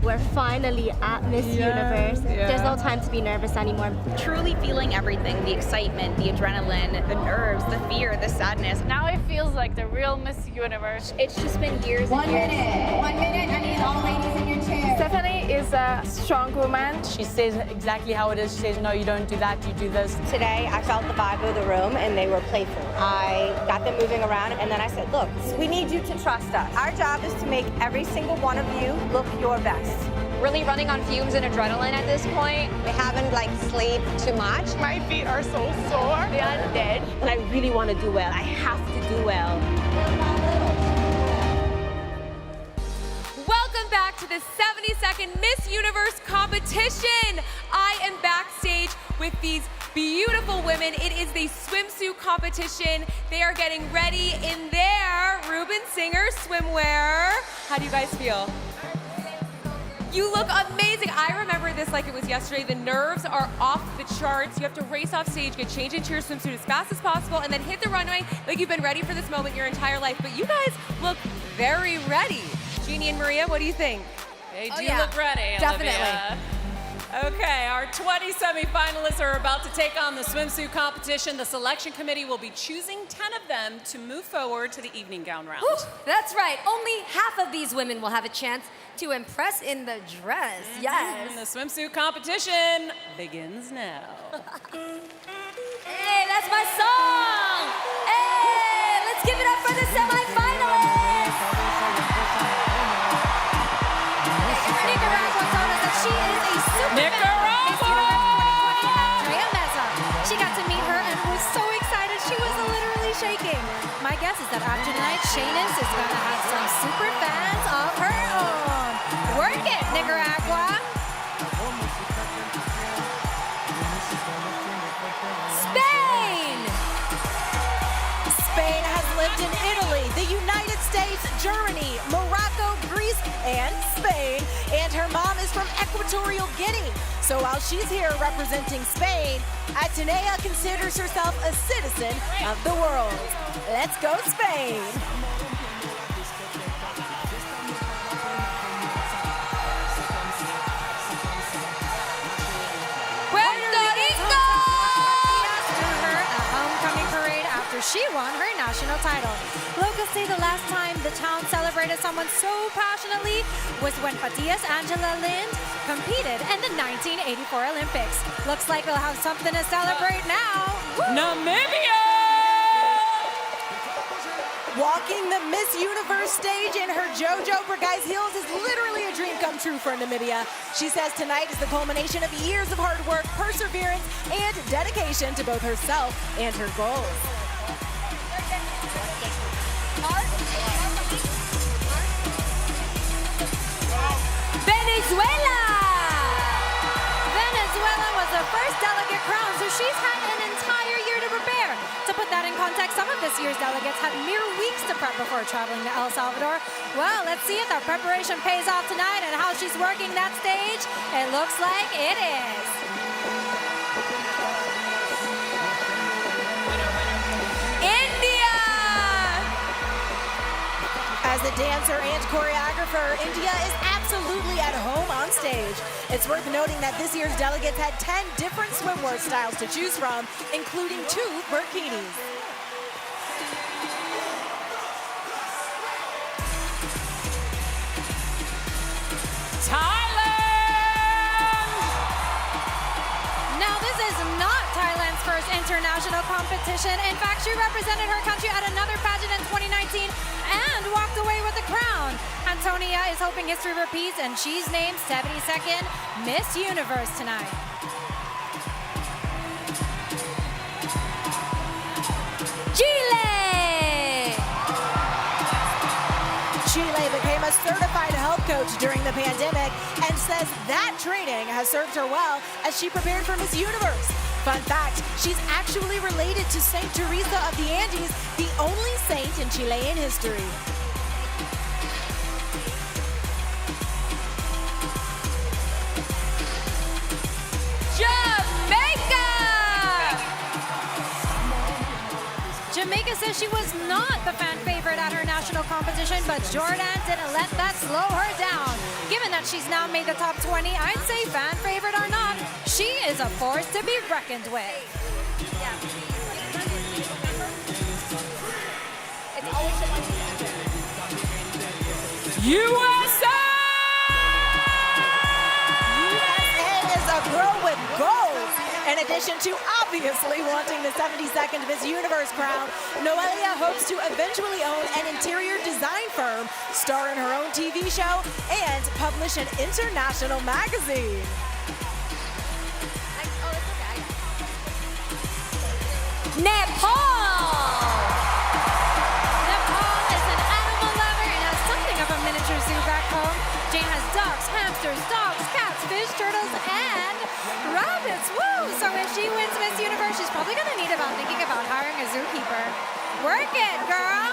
We're finally at Miss Universe. There's no time to be nervous anymore.
Truly feeling everything, the excitement, the adrenaline, the nerves, the fear, the sadness.
Now it feels like the real Miss Universe.
It's just been years
One minute, I need all ladies in your chair.
Stephanie is a strong woman. She says exactly how it is. She says, no, you don't do that, you do this.
Today, I felt the vibe of the room, and they were playful. I got them moving around, and then I said, look, we need you to trust us. Our job is to make every single one of you look your best.
Really running on fumes and adrenaline at this point.
We haven't sleep too much.
My feet are so sore.
Yeah, I'm dead. And I really want to do well. I have to do well.
2027 Miss Universe competition. I am backstage with these beautiful women. It is the swimsuit competition. They are getting ready in their Reuben Singer swimwear. How do you guys feel? You look amazing. I remember this like it was yesterday. The nerves are off the charts. You have to race off stage, get changed into your swimsuit as fast as possible, and then hit the runway like you've been ready for this moment your entire life. But you guys look very ready. Jeannie and Maria, what do you think?
They do look ready,
Definitely.
Olivia. Okay, our 20 semifinalists are about to take on the swimsuit competition. The selection committee will be choosing 10 of them to move forward to the evening gown round.
Whew, that's right. Only half of these women will have a chance to impress in the dress. Yes.
And the swimsuit competition begins now.
Hey, that's my song. Hey, let's give it up for the semifinalists. Nicaragua told us that she is a super
Nicaragua!
She got to meet her and was so excited. She was literally shaking. My guess is that after tonight, Shaynis is going to have some super fans of her own. Work it, Nicaragua.
Spain.
Spain has lived in Italy, the United States, Germany, Morocco, Greece, and Spain. And her mom is from Equatorial Guinea. So while she's here representing Spain, Atenea considers herself a citizen of the world. Let's go, Spain. She won her national title. Locals say the last time the town celebrated someone so passionately was when Patias Angela Lind competed in the 1984 Olympics. Looks like we'll have something to celebrate now. Woo!
Namibia!
Walking the Miss Universe stage in her JoJo Burgais heels is literally a dream come true for Namibia. She says tonight is the culmination of years of hard work, perseverance, and dedication to both herself and her goals.
Venezuela!
Venezuela was the first delegate crowned, so she's had an entire year to prepare. To put that in context, some of this year's delegates had mere weeks to prep before traveling to El Salvador. Well, let's see if that preparation pays off tonight and how she's working that stage. It looks like it is. As a dancer and choreographer, India is absolutely at home on stage. It's worth noting that this year's delegates had 10 different swimwear styles to choose from, including 2 bikinis. Now, this is not Thailand's first international competition. In fact, she represented her country at another pageant in 2019 and walked away with the crown. Antonia is hoping history repeats, and she's named 72nd Miss Universe tonight.
Chile!
Chile became a certified health coach during the pandemic and says that training has served her well as she prepared for Miss Universe. Fun fact, she's actually related to Saint Teresa of the Andes, the only saint in Chilean history. Jamaica says she was not the fan favorite at her national competition, but Jordan didn't let that slow her down. Given that she's now made the top 20, I'd say fan favorite or not, she is a force to be reckoned with.
USA!
USA is a girl with goals. In addition to obviously wanting the 72nd Miss Universe crown, Noelia hopes to eventually own an interior design firm, star in her own TV show, and publish an international magazine.
Nepal!
Nepal is an animal lover and has something of a miniature zoo back home. Jane has ducks, hamsters, dogs,
probably gonna need about thinking about hiring a zookeeper. Work it, girl.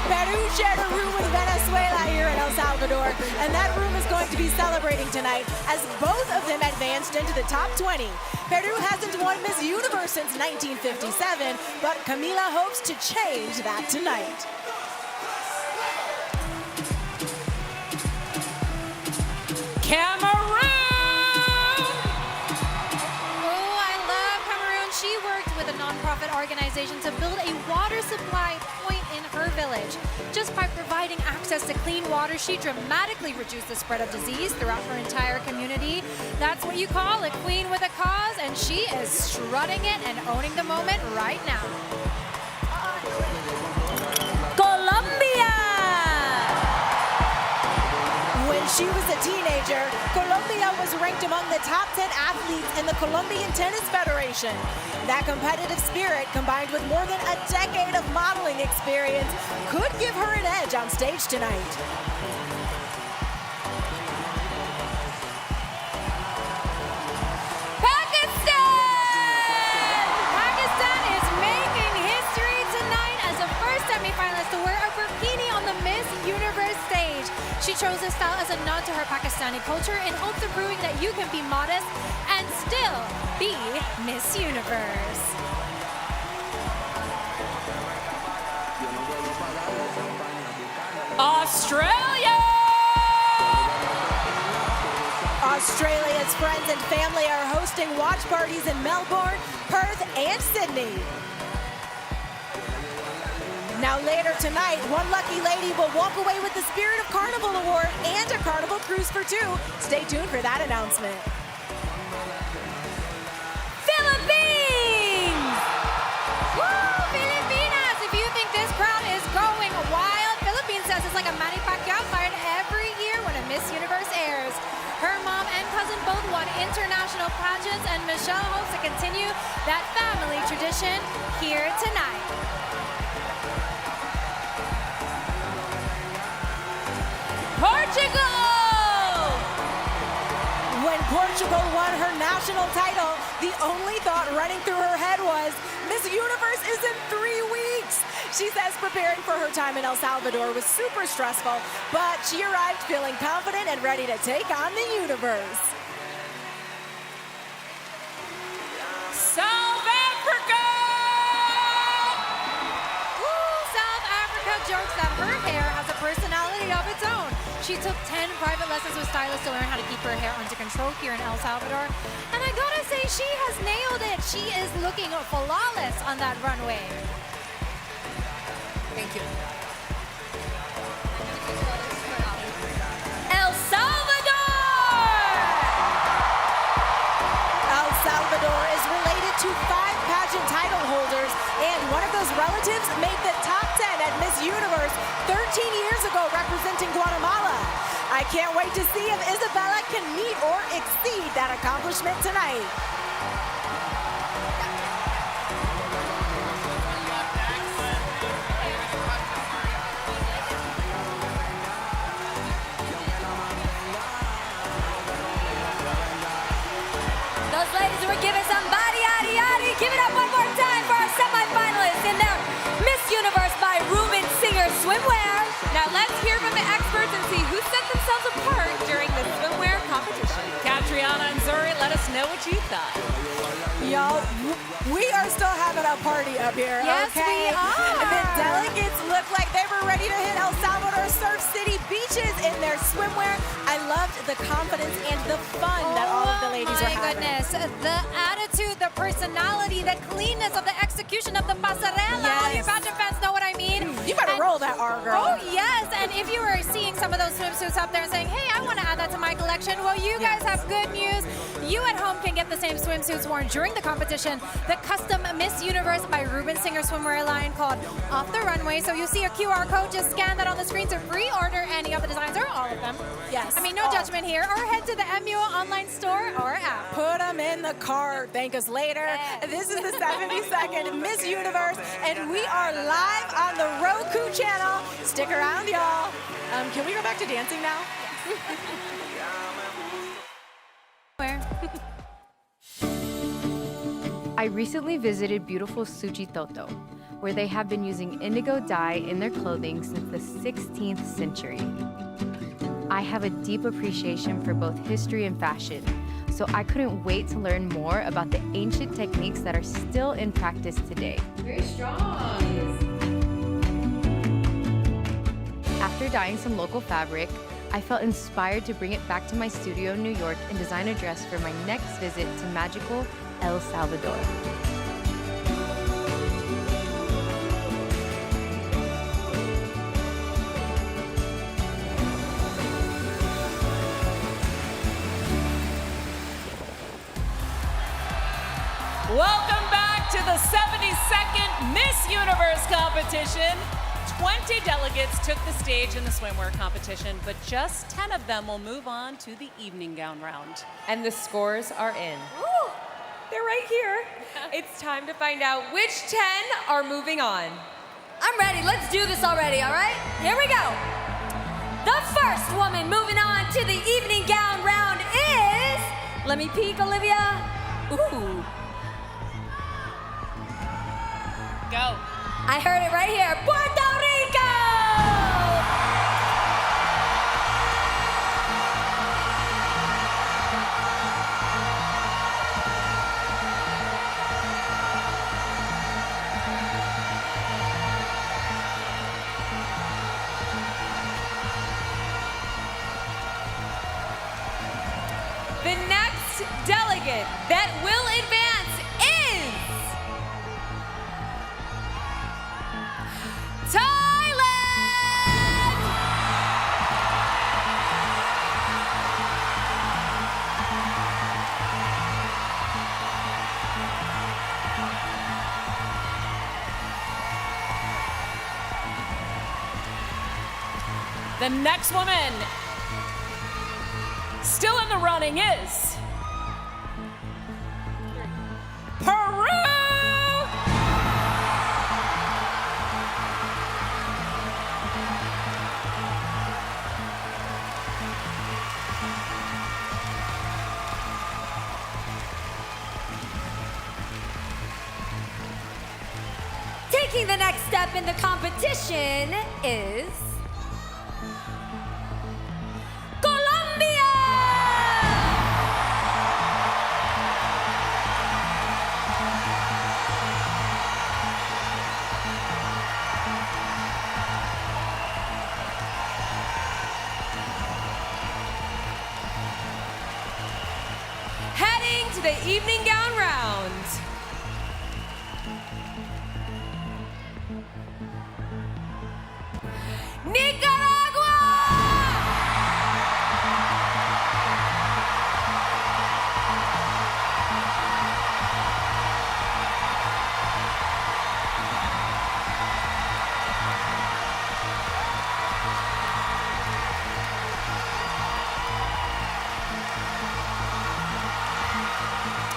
Peru shared a room with Venezuela here in El Salvador, and that room is going to be celebrating tonight as both of them advanced into the top 20. Peru hasn't won Miss Universe since 1957, but Camila hopes to change that tonight.
Cameroon!
Oh, I love Cameroon. She worked with a nonprofit organization to build a water supply point in her village. Just by providing access to clean water, she dramatically reduced the spread of disease throughout her entire community. That's what you call a queen with a cause, and she is strutting it and owning the moment right now.
Colombia!
When she was a teenager, Colombia was ranked among the top 10 athletes in the Colombian Tennis Federation. That competitive spirit, combined with more than a decade of modeling experience, could give her an edge on stage tonight.
Pakistan is making history tonight as the first semifinalist to wear a burkini on the Miss Universe stage. She chose this style as a nod to her Pakistani culture in hopes of proving that you can be modest and still be Miss Universe.
Australia!
Australia's friends and family are hosting watch parties in Melbourne, Perth, and Sydney. Now later tonight, one lucky lady will walk away with the Spirit of Carnival Award and a Carnival Cruise for two. Stay tuned for that announcement.
Philippines! Woo, Filipinas! If you think this crowd is going wild, Philippines says it's like a Manny Pacquiao fight every year when a Miss Universe airs. Her mom and cousin both won international pageants, and Michelle hopes to continue that family tradition here tonight. Portugal!
When Portugal won her national title, the only thought running through her head was, Miss Universe is in 3 weeks. She says preparing for her time in El Salvador was super stressful, but she arrived feeling confident and ready to take on the universe.
South Africa!
Woo, South Africa jokes that her hair has a personality of its own. She took 10 private lessons with stylists to learn how to keep her hair under control here in El Salvador. And I gotta say, she has nailed it. She is looking flawless on that runway.
Thank you. El Salvador!
El Salvador is related to 5 pageant title holders, and one of those relatives made the top 10 at Miss Universe 13 years ago representing Guatemala. I can't wait to see if Isabella can meet or exceed that accomplishment tonight.
Those ladies were giving some body, yaddy, yaddy. Give it up one more time for our semifinalists in their Miss Universe by Ruben Singer swimwear.
Now let's hear from the experts and see who set themselves apart during the swimwear competition.
Catriona and Zuri, let us know what you thought.
Y'all, we are still having a party up here,
Yes,
okay?
we are.
The delegates look like they were ready to hit El Salvador Surf City beaches in their swimwear. I loved the confidence and the fun that all of the ladies were having.
Oh my goodness, the attitude, the personality, the cleanness of the execution of the pasarela. All your pageant fans know what I mean.
You better roll that R, girl.
Oh yes, and if you were seeing some of those swimsuits up there and saying, hey, I want to add that to my collection, well, you guys have good news. You at home can get the same swimsuits worn during the competition. The custom Miss Universe by Ruben Singer swimwear line called Off the Runway. So you see a QR code, just scan that on the screen to pre-order any of the designs or all of them.
Yes.
I mean, no judgment here. Or head to the MU online store or app.
Put them in the cart. Thank us later. This is the 72nd Miss Universe, and we are live on the Roku channel. Stick around, y'all. Can we go back to dancing now?
I recently visited beautiful Suchitoto, where they have been using indigo dye in their clothing since the 16th century. I have a deep appreciation for both history and fashion, so I couldn't wait to learn more about the ancient techniques that are still in practice today.
Very strong.
After dyeing some local fabric, I felt inspired to bring it back to my studio in New York and design a dress for my next visit to magical El Salvador.
Welcome back to the 72nd Miss Universe competition. 20 delegates took the stage in the swimwear competition, but just 10 of them will move on to the evening gown round.
And the scores are in.
Ooh.
They're right here. It's time to find out which 10 are moving on.
I'm ready. Let's do this already, all right? Here we go. The first woman moving on to the evening gown round is... Let me peek, Olivia. Ooh.
Go.
I heard it right here. Puerto Rico!
The next delegate that will advance is Thailand!
The next woman still in the running is Peru!
Taking the next step in the competition is... Colombia!
Heading to the evening gown round. Nicaragua!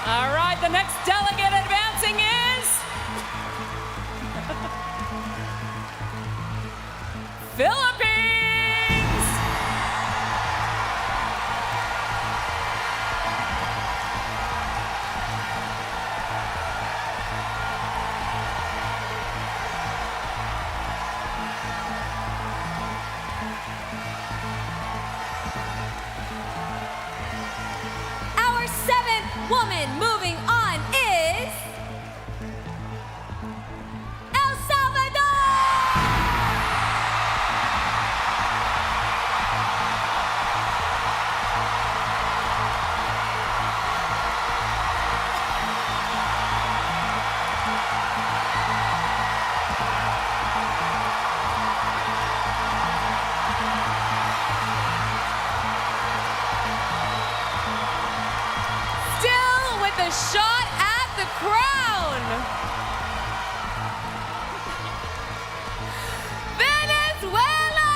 All right, the next delegate advancing is Philippines!
Our seventh woman moving on is... El Salvador!
Still with a shot at the crown. Venezuela!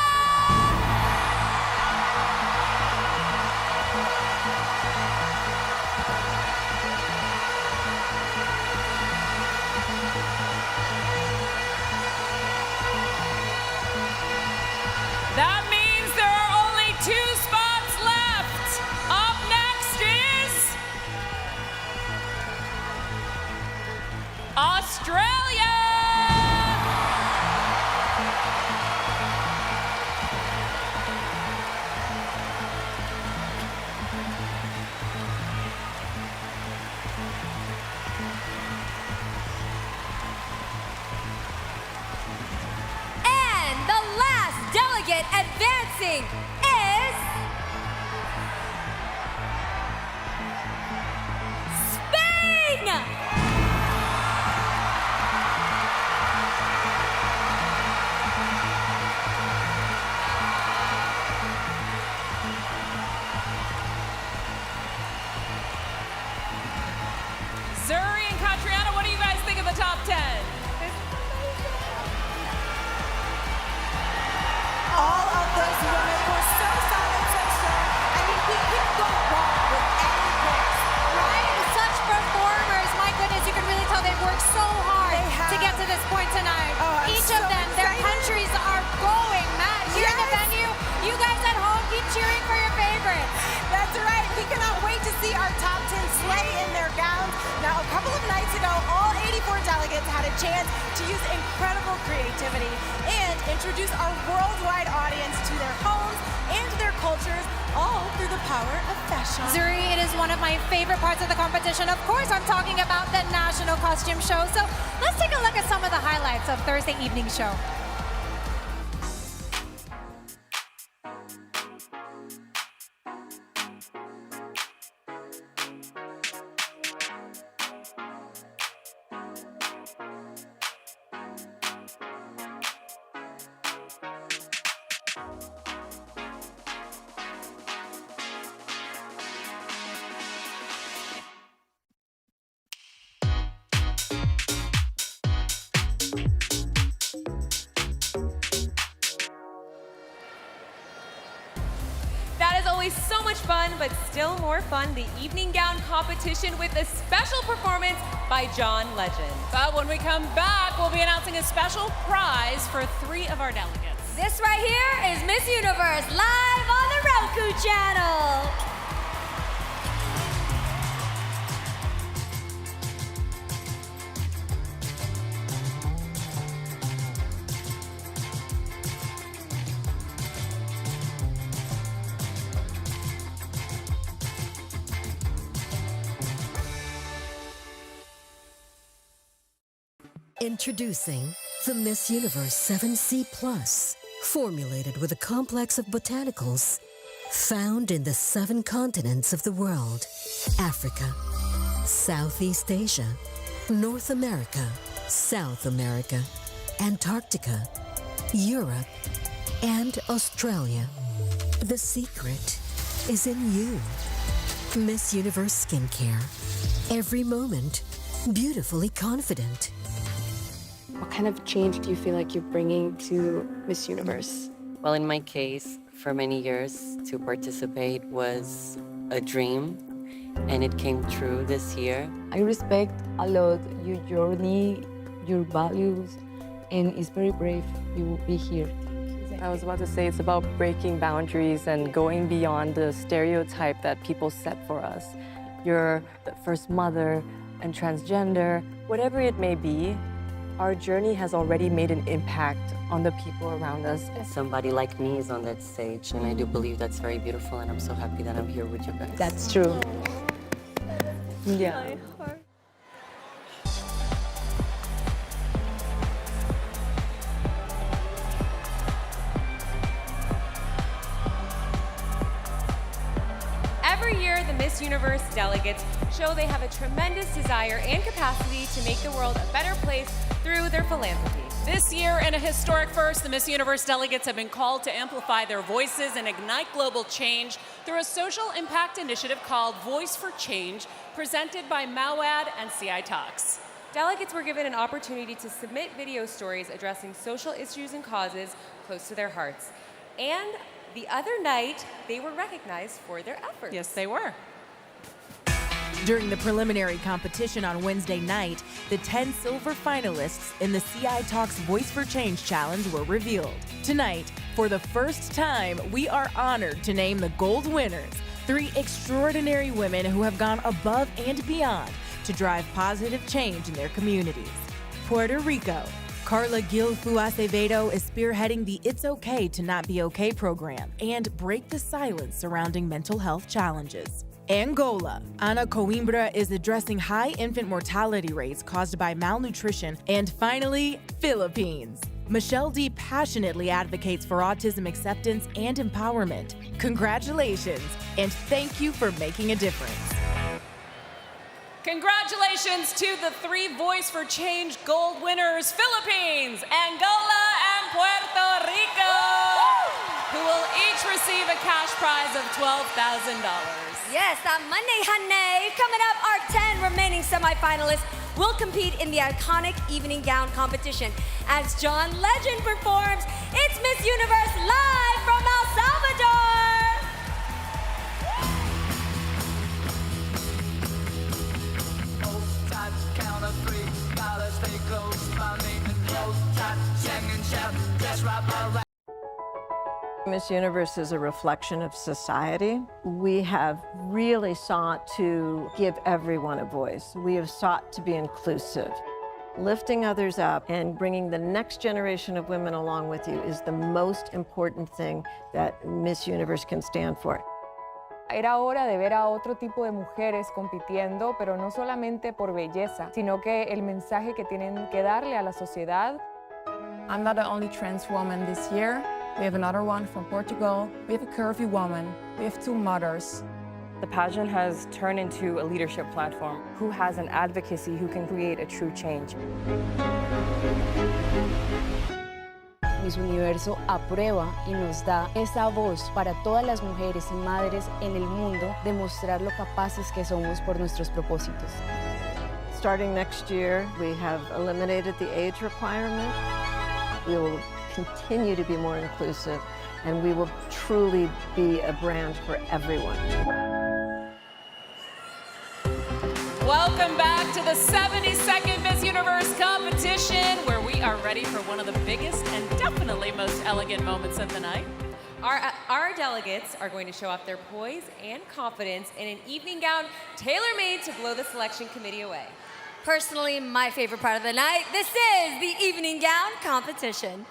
top 10.
All of those women were so solid, so strong. I mean, we couldn't go wrong with any picks.
Right? Such performers. My goodness, you can really tell they've worked so hard to get to this point tonight. Each of them, their countries are going mad. Here in the venue, you guys at home keep cheering for your favorites.
That's right. We cannot wait to see our top 10 slay in their gowns. Now, a couple of nights ago, all 84 delegates had a chance to use incredible creativity and introduce our worldwide audience to their homes and their cultures, all through the power of fashion.
Zuri, it is one of my favorite parts of the competition. Of course, I'm talking about the National Costume Show. So let's take a look at some of the highlights of Thursday evening show.
That is always so much fun, but still more fun, the evening gown competition with a special performance by John Legend.
But when we come back, we'll be announcing a special prize for 3 of our delegates.
This right here is Miss Universe live on the Roku channel.
Introducing the Miss Universe 7C Plus, formulated with a complex of botanicals found in the 7 continents of the world: Africa, Southeast Asia, North America, South America, Antarctica, Europe, and Australia. The secret is in you. Miss Universe Skincare. Every moment, beautifully confident.
What kind of change do you feel like you're bringing to Miss Universe?
Well, in my case, for many years, to participate was a dream, and it came true this year.
I respect a lot your journey, your values, and it's very brave you will be here.
I was about to say it's about breaking boundaries and going beyond the stereotype that people set for us. You're the first mother and transgender, whatever it may be, our journey has already made an impact on the people around us.
Somebody like me is on that stage, and I do believe that's very beautiful, and I'm so happy that I'm here with you guys.
That's true.
Yeah.
Every year, the Miss Universe delegates show they have a tremendous desire and capacity to make the world a better place through their philanthropy.
This year, in a historic first, the Miss Universe delegates have been called to amplify their voices and ignite global change through a social impact initiative called Voice for Change, presented by Mawad and CI Talks.
Delegates were given an opportunity to submit video stories addressing social issues and causes close to their hearts. And the other night, they were recognized for their efforts.
Yes, they were.
During the preliminary competition on Wednesday night, the 10 silver finalists in the CI Talks Voice for Change Challenge were revealed. Tonight, for the first time, we are honored to name the gold winners, 3 extraordinary women who have gone above and beyond to drive positive change in their communities. Puerto Rico. Carla Gilfu Acevedo is spearheading the It's Okay to Not Be Okay program and break the silence surrounding mental health challenges. Angola. Ana Coimbra is addressing high infant mortality rates caused by malnutrition. And finally, Philippines. Michelle D passionately advocates for autism acceptance and empowerment. Congratulations, and thank you for making a difference.
Congratulations to the 3 Voice for Change gold winners, Philippines, Angola, and Puerto Rico, who will each receive a cash prize of $12,000.
Yes, on Monday, honey. Coming up, our 10 remaining semifinalists will compete in the iconic evening gown competition. As John Legend performs, it's Miss Universe live from El Salvador!
Count of three, gotta stay close. My name is close, tight, sing and shout, just right around.
Miss Universe is a reflection of society. We have really sought to give everyone a voice. We have sought to be inclusive. Lifting others up and bringing the next generation of women along with you is the most important thing that Miss Universe can stand for.
Era hora de ver a otro tipo de mujeres compitiendo, pero no solamente por belleza, sino que el mensaje que tienen que darle a la sociedad.
I'm not the only trans woman this year. We have another one from Portugal. We have a curvy woman. We have two mothers.
The pageant has turned into a leadership platform. Who has an advocacy who can create a true change?
Miss Universo aprueba y nos da esa voz para todas las mujeres y madres en el mundo de mostrar lo capaces que somos por nuestros propósitos.
Starting next year, we have eliminated the age requirement. We will continue to be more inclusive, and we will truly be a brand for everyone.
Welcome back to the 72nd Miss Universe competition, where we are ready for one of the biggest and definitely most elegant moments of the night.
Our delegates are going to show off their poise and confidence in an evening gown tailor-made to blow the selection committee away.
Personally, my favorite part of the night, this is the evening gown competition.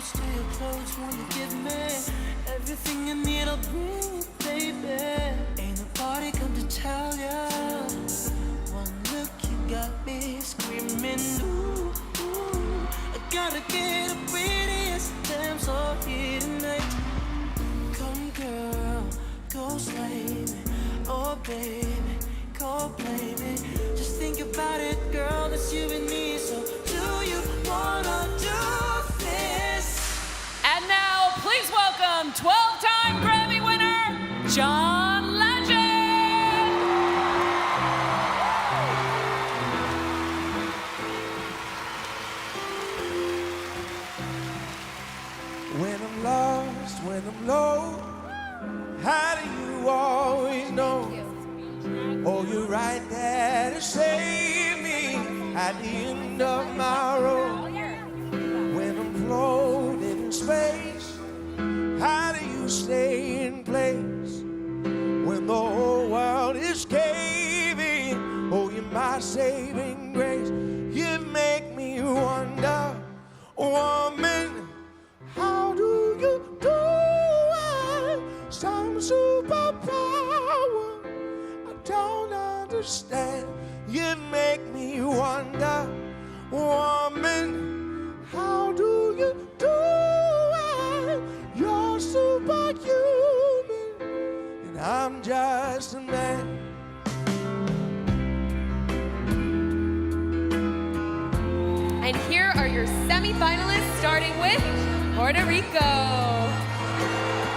To your clothes, wanna give me everything you need, I'll bring it, baby. Ain't nobody come to tell ya. One look, you got me screaming, ooh, ooh. I gotta get the prettiest damsel here tonight. Come, girl, go slay me. Oh, baby, go play me. Just think about it, girl, it's you and me. So, do you wanna do?
And now, please welcome 12-time Grammy winner, John Legend!
When I'm lost, when I'm low, how do you always know? Oh, you're right there to save me at the end of my road. When I'm floating in space, how do you stay in place when the whole world is caving? Oh, you're my saving grace. You make me wonder, woman, how do you do it? Some superpower I don't understand. You make me wonder, woman, how do you do it? You're superhuman, and I'm just a man.
And here are your semi-finalists, starting with Puerto Rico.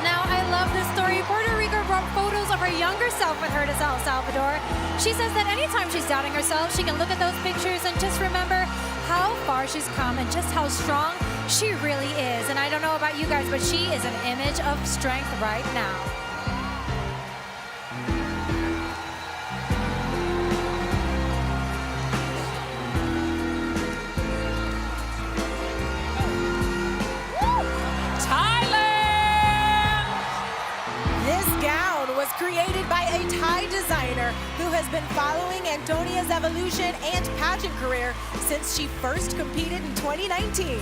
Now, I love this story. Puerto Rico brought photos of her younger self with her to El Salvador. She says that anytime she's doubting herself, she can look at those pictures and just remember how far she's come and just how strong she really is. And I don't know about you guys, but she is an image of strength right now.
Created by a Thai designer who has been following Antonia's evolution and pageant career since she first competed in 2019.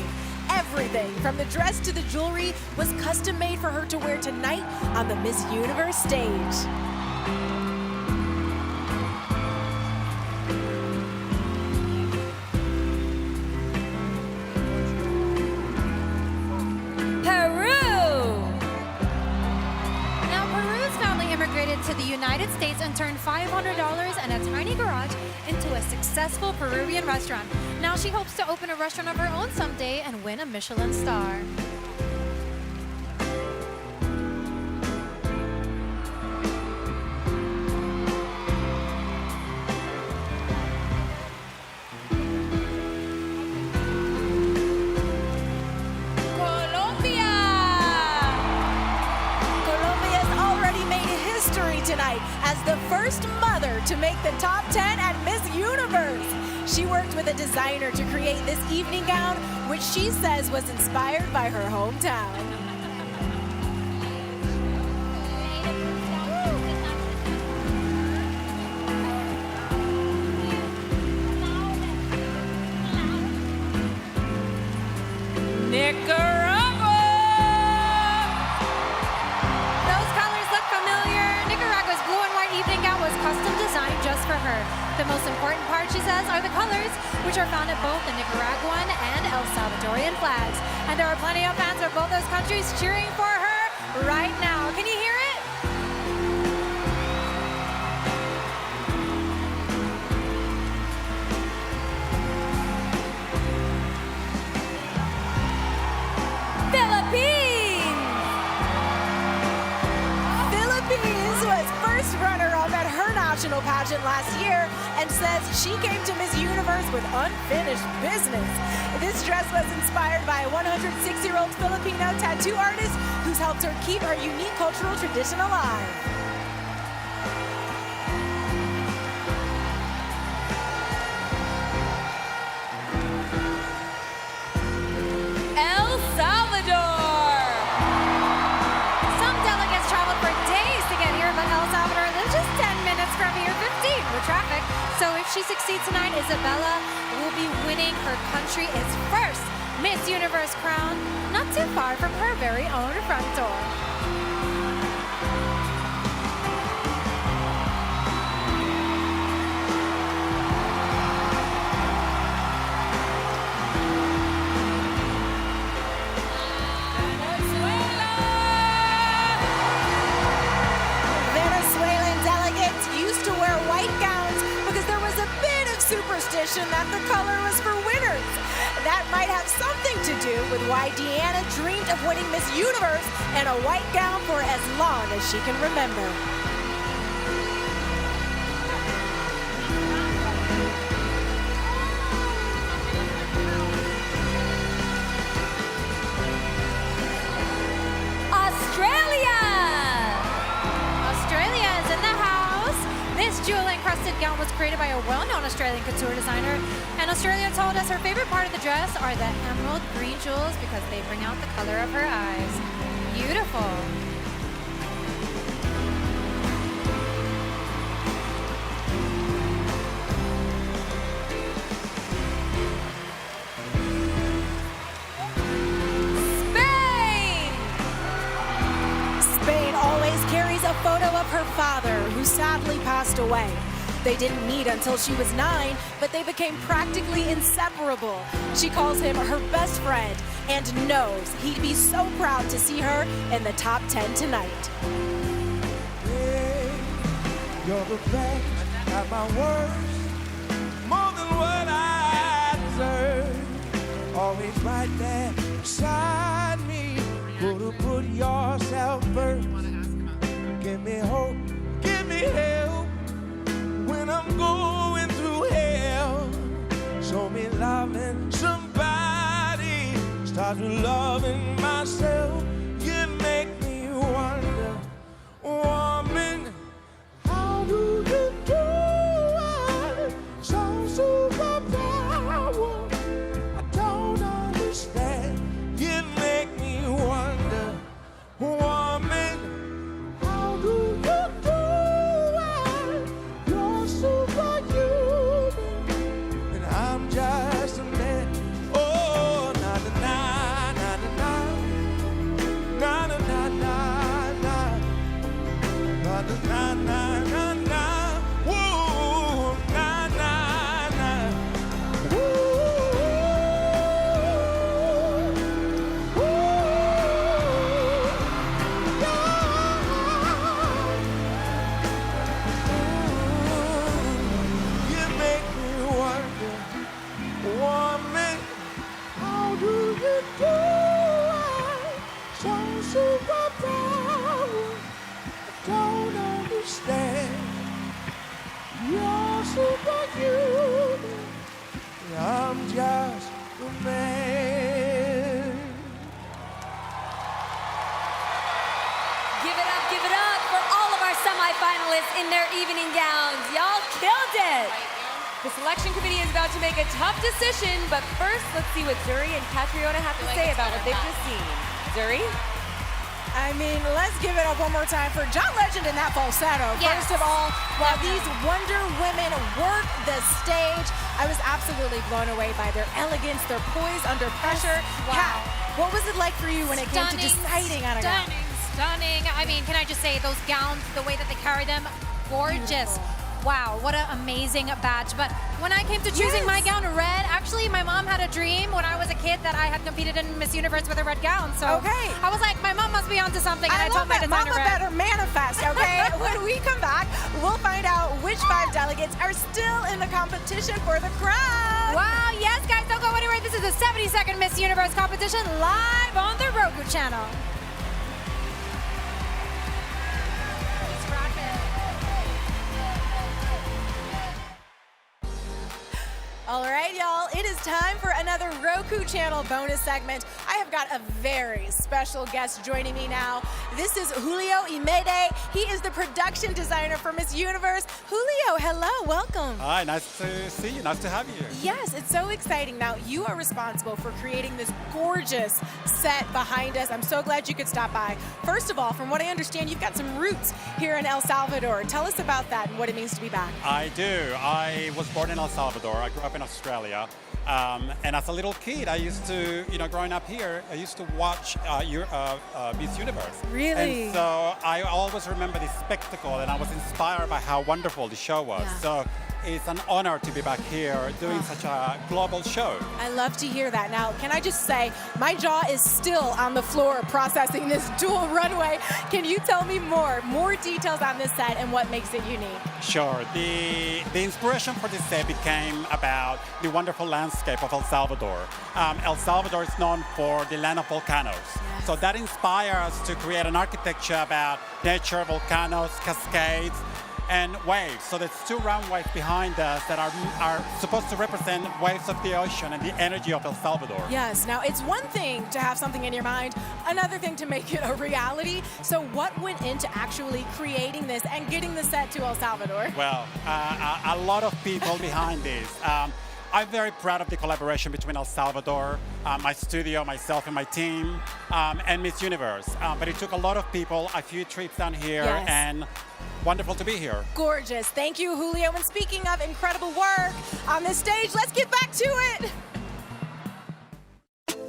Everything from the dress to the jewelry was custom made for her to wear tonight on the Miss Universe stage.
United States and turned $500 and a tiny garage into a successful Peruvian restaurant. Now she hopes to open a restaurant of her own someday and win a Michelin star.
Tonight as the first mother to make the top 10 at Miss Universe. She worked with a designer to create this evening gown, which she says was inspired by her hometown.
The most important part, she says, are the colors, which are found at both the Nicaraguan and El Salvadorian flags. And there are plenty of fans of both those countries cheering for her right now. Can you hear it?
Philippines was first runner-up at her national pageant last year and says she came to Miss Universe with unfinished business. This dress was inspired by a 106-year-old Filipino tattoo artist who's helped her keep her unique cultural tradition alive.
El Salvador!
Some delegates traveled for days to get here, but El Salvador lives just 10 minutes from here, 15 with traffic. So if she succeeds tonight, Isabella will be winning her country its first Miss Universe crown, not too far from her very own front door.
Superstition that the color was for winners. That might have something to do with why Deanna dreamed of winning Miss Universe in a white gown for as long as she can remember.
Australia is in the house. This jewel-encrusted gown was created by a well-known Australian couture designer. And Australia told us her favorite part of the dress are the emerald green jewels because they bring out the color of her eyes. Beautiful.
Spain always carries a photo of her father, who sadly passed away. They didn't meet until she was 9, but they became practically inseparable. She calls him her best friend and knows he'd be so proud to see her in the top 10 tonight.
Hey, you're the best at my worst, more than what I deserve. Always right there beside me. Gonna put yourself first. Give me hope, give me help when I'm going through hell. Show me loving somebody, start with loving myself. You make me wonder, woman, how do you do it? Some superpower I don't understand. You make me wonder, woman, how do you do it? You're superhuman, and I'm just a man. Oh, na na na na na na. do I show superpower? I don't understand. You're superhuman. I'm just a man.
Give it up for all of our semifinalists in their evening gowns. Y'all killed it.
The selection committee is about to make a tough decision, but first, let's see what Zuri and Catriona have to say about what they've just seen. Zuri?
I mean, let's give it up one more time for John Legend and that falsetto.
Yes.
First of all, while these Wonder Women work the stage, I was absolutely blown away by their elegance, their poise under pressure.
Wow.
Kat, what was it like for you when it came to deciding on a gown?
Stunning. I mean, can I just say, those gowns, the way that they carry them, gorgeous. Wow, what an amazing batch. But when I came to choosing my gown red, actually my mom had a dream when I was a kid that I had competed in Miss Universe with a red gown. So I was like, my mom must be onto something, and I told my designer
Mama better manifest, okay? When we come back, we'll find out which 5 delegates are still in the competition for the crown.
Wow, yes, guys, don't go anywhere. This is the 72nd Miss Universe competition live on the Roku channel.
All right, y'all, it is time for another Roku channel bonus segment. I have got a very special guest joining me now. This is Julio Imede. He is the production designer for Miss Universe. Julio, hello, welcome.
Hi, nice to see you, nice to have you.
Yes, it's so exciting. Now, you are responsible for creating this gorgeous set behind us. I'm so glad you could stop by. First of all, from what I understand, you've got some roots here in El Salvador. Tell us about that and what it means to be back.
I do. I was born in El Salvador. I grew up in Australia. And as a little kid, I used to, growing up here, I used to watch Miss Universe.
Really?
And so I always remember this spectacle, and I was inspired by how wonderful the show was.
Yeah.
So it's an honor to be back here doing such a global show.
I love to hear that. Now, can I just say, my jaw is still on the floor processing this dual runway. Can you tell me more details on this set and what makes it unique?
Sure. The inspiration for this set became about the wonderful landscape of El Salvador. El Salvador is known for the land of volcanoes. Yes. So that inspired us to create an architecture about nature, volcanoes, cascades, and waves. So there's 2 runways behind us that are supposed to represent waves of the ocean and the energy of El Salvador.
Yes. Now, it's one thing to have something in your mind, another thing to make it a reality. So what went into actually creating this and getting the set to El Salvador?
Well, a lot of people behind this. I'm very proud of the collaboration between El Salvador, my studio, myself and my team, and Miss Universe. But it took a lot of people, a few trips down here,
yes.
And wonderful to be here.
Gorgeous. Thank you, Julio. And speaking of incredible work on this stage, let's get back to it.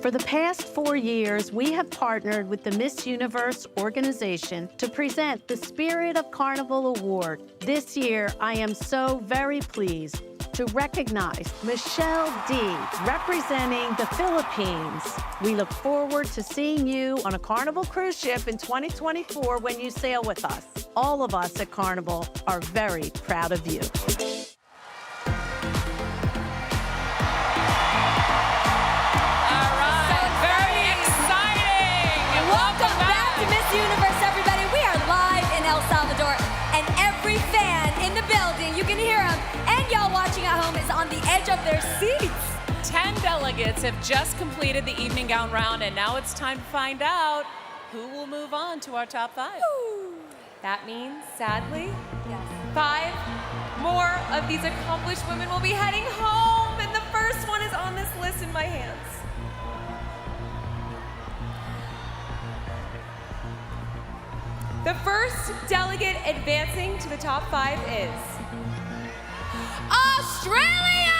For the past 4 years, we have partnered with the Miss Universe organization to present the Spirit of Carnival Award. This year, I am so very pleased to recognize Michelle D, representing the Philippines. We look forward to seeing you on a Carnival cruise ship in 2024 when you sail with us. All of us at Carnival are very proud of you.
Welcome back to Miss Universe, everybody. We are live in El Salvador, and every fan in the building, you can hear them, and y'all watching at home is on the edge of their seats.
10 delegates have just completed the evening gown round, and now it's time to find out who will move on to our top 5.
Ooh. That means, sadly, 5 more of these accomplished women will be heading home, and the first one is on this list in my hands. The first delegate advancing to the top 5 is
Australia!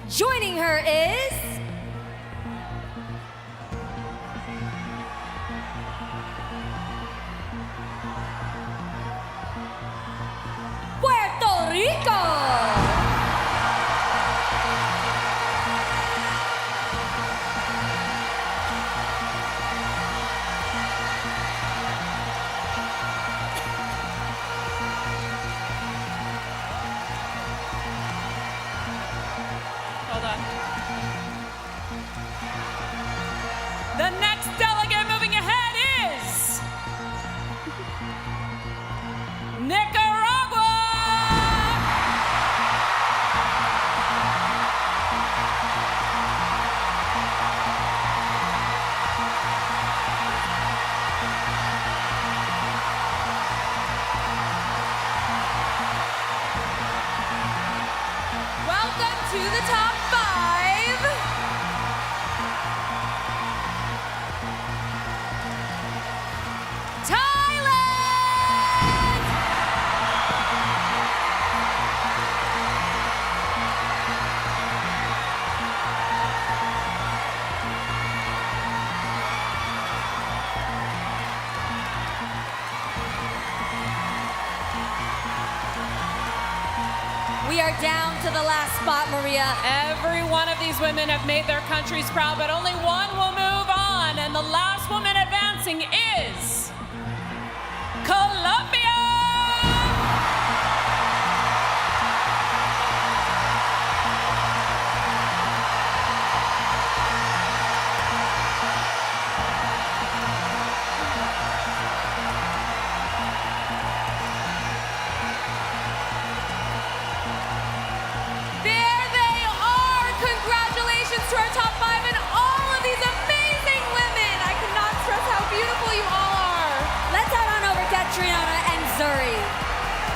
Joining her is Puerto Rico.
The next delegate moving ahead is Nicaragua.
Welcome to the top 5.
We are down to the last spot, Maria.
Every one of these women have made their countries proud, but only one will move on. And the last woman advancing is Colombia.
To our top 5 and all of these amazing women. I cannot stress how beautiful you all are.
Let's head on over to Triana and Zuri.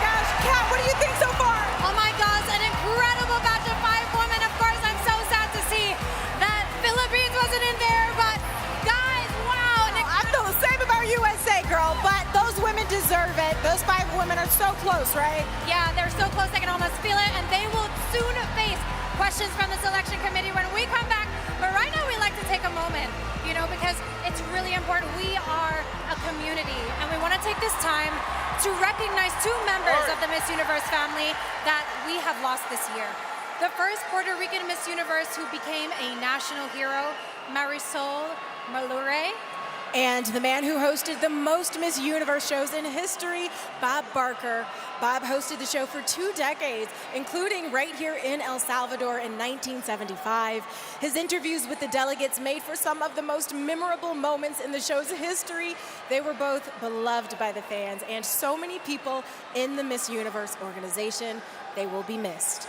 Gosh, Kat, what do you think so far?
Oh my gosh, an incredible batch of 5 women. Of course, I'm so sad to see that Philippines wasn't in there, but guys, wow.
I feel the same about USA, girl, but those women deserve it. Those 5 women are so close, right?
Yeah, they're so close, I can almost feel it, and they will soon face questions from the selection committee when we come back. But right now we like to take a moment, because it's really important. We are a community and we want to take this time to recognize 2 members of the Miss Universe family that we have lost this year. The first Puerto Rican Miss Universe who became a national hero, Marisol Malure.
And the man who hosted the most Miss Universe shows in history, Bob Barker. Bob hosted the show for 2 decades, including right here in El Salvador in 1975. His interviews with the delegates made for some of the most memorable moments in the show's history. They were both beloved by the fans and so many people in the Miss Universe organization. They will be missed.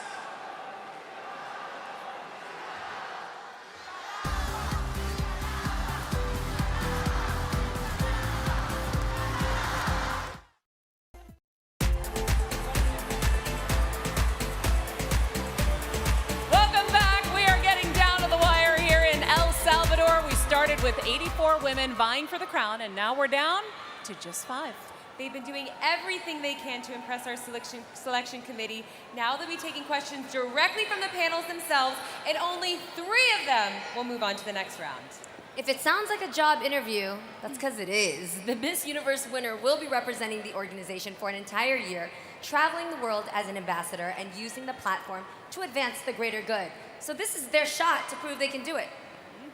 With 84 women vying for the crown, and now we're down to just 5.
They've been doing everything they can to impress our selection committee. Now they'll be taking questions directly from the panels themselves, and only 3 of them will move on to the next round.
If it sounds like a job interview, that's because it is. The Miss Universe winner will be representing the organization for an entire year, traveling the world as an ambassador and using the platform to advance the greater good. So this is their shot to prove they can do it.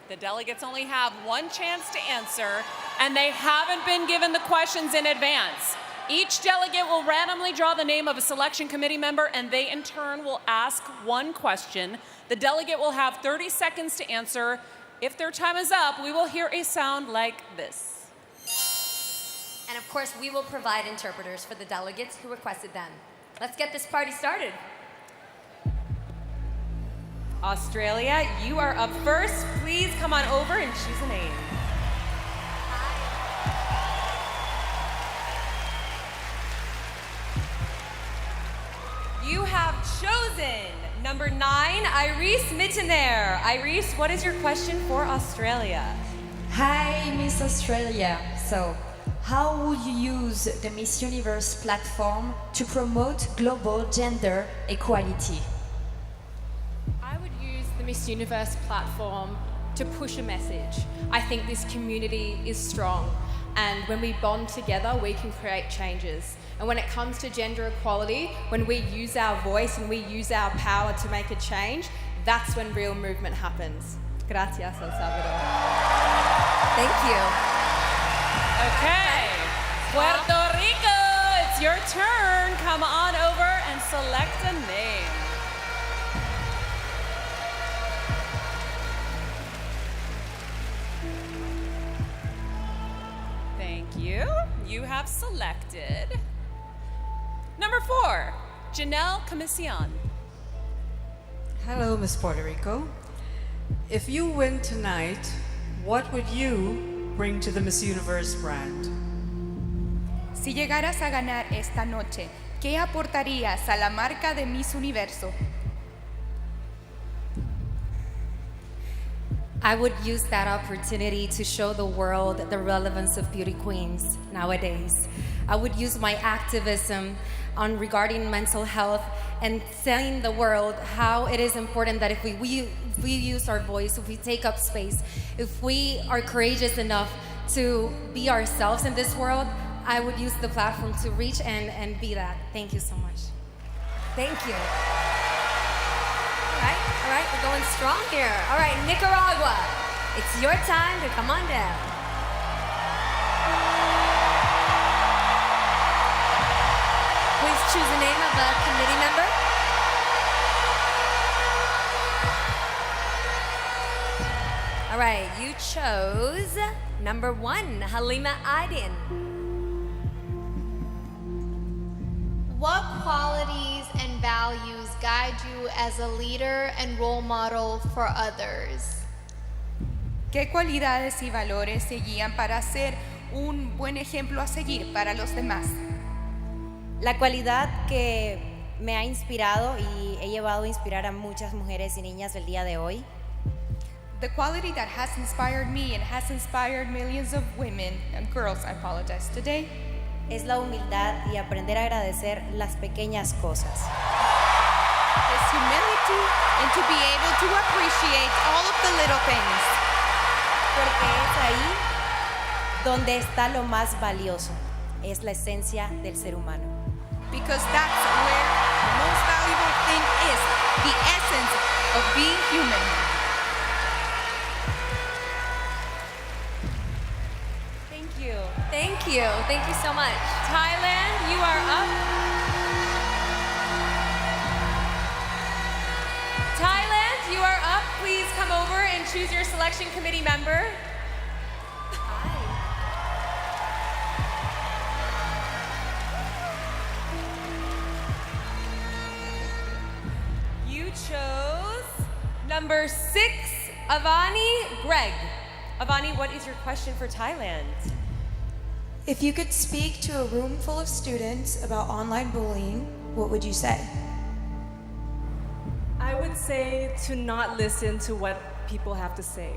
The delegates only have 1 chance to answer, and they haven't been given the questions in advance. Each delegate will randomly draw the name of a selection committee member, and they in turn will ask 1 question. The delegate will have 30 seconds to answer. If their time is up, we will hear a sound like this.
And of course, we will provide interpreters for the delegates who requested them. Let's get this party started.
Australia, you are up first. Please come on over and choose a name. You have chosen number 9, Iris Mittenaere. Iris, what is your question for Australia?
Hi, Miss Australia. So, how would you use the Miss Universe platform to promote global gender equality?
Miss Universe platform to push a message. I think this community is strong, and when we bond together, we can create changes. And when it comes to gender equality, when we use our voice and we use our power to make a change, that's when real movement happens. Gracias, El Salvador.
Thank you.
Okay, Puerto Rico, it's your turn. Come on over and select a name. you have selected number 4, Janelle Commission.
Hello, Miss Puerto Rico. If you win tonight, what would you bring to the Miss Universe brand?
Si llegaras a ganar esta noche, ¿qué aportarías a la marca de Miss Universo?
I would use that opportunity to show the world the relevance of beauty queens nowadays. I would use my activism on regarding mental health and telling the world how it is important that if we use our voice, if we take up space, if we are courageous enough to be ourselves in this world, I would use the platform to reach and be that. Thank you so much. Thank you. All right, we're going strong here. All right, Nicaragua, it's your time to come on down. Please choose the name of a committee member. All right, you chose number 1, Halima Aydin.
What qualities and values guide you as a leader and role model for others?
¿Qué cualidades y valores te guían para ser un buen ejemplo a seguir para los demás?
La cualidad que me ha inspirado y he llevado a inspirar a muchas mujeres y niñas el día de hoy.
The quality that has inspired me and has inspired millions of women and girls, I apologize, today,
es la humildad y aprender a agradecer las pequeñas cosas.
Is humility and to be able to appreciate all of the little things.
Porque es ahí donde está lo más valioso, es la esencia del ser humano.
Because that's where the most valuable thing is, the essence of being human.
Thank you. Thank you so much.
Thailand, you are up. Thailand, you are up. Please come over and choose your selection committee member. You chose number 6, Avani Greg. Avani, what is your question for Thailand?
If you could speak to a room full of students about online bullying, what would you say?
I would say to not listen to what people have to say.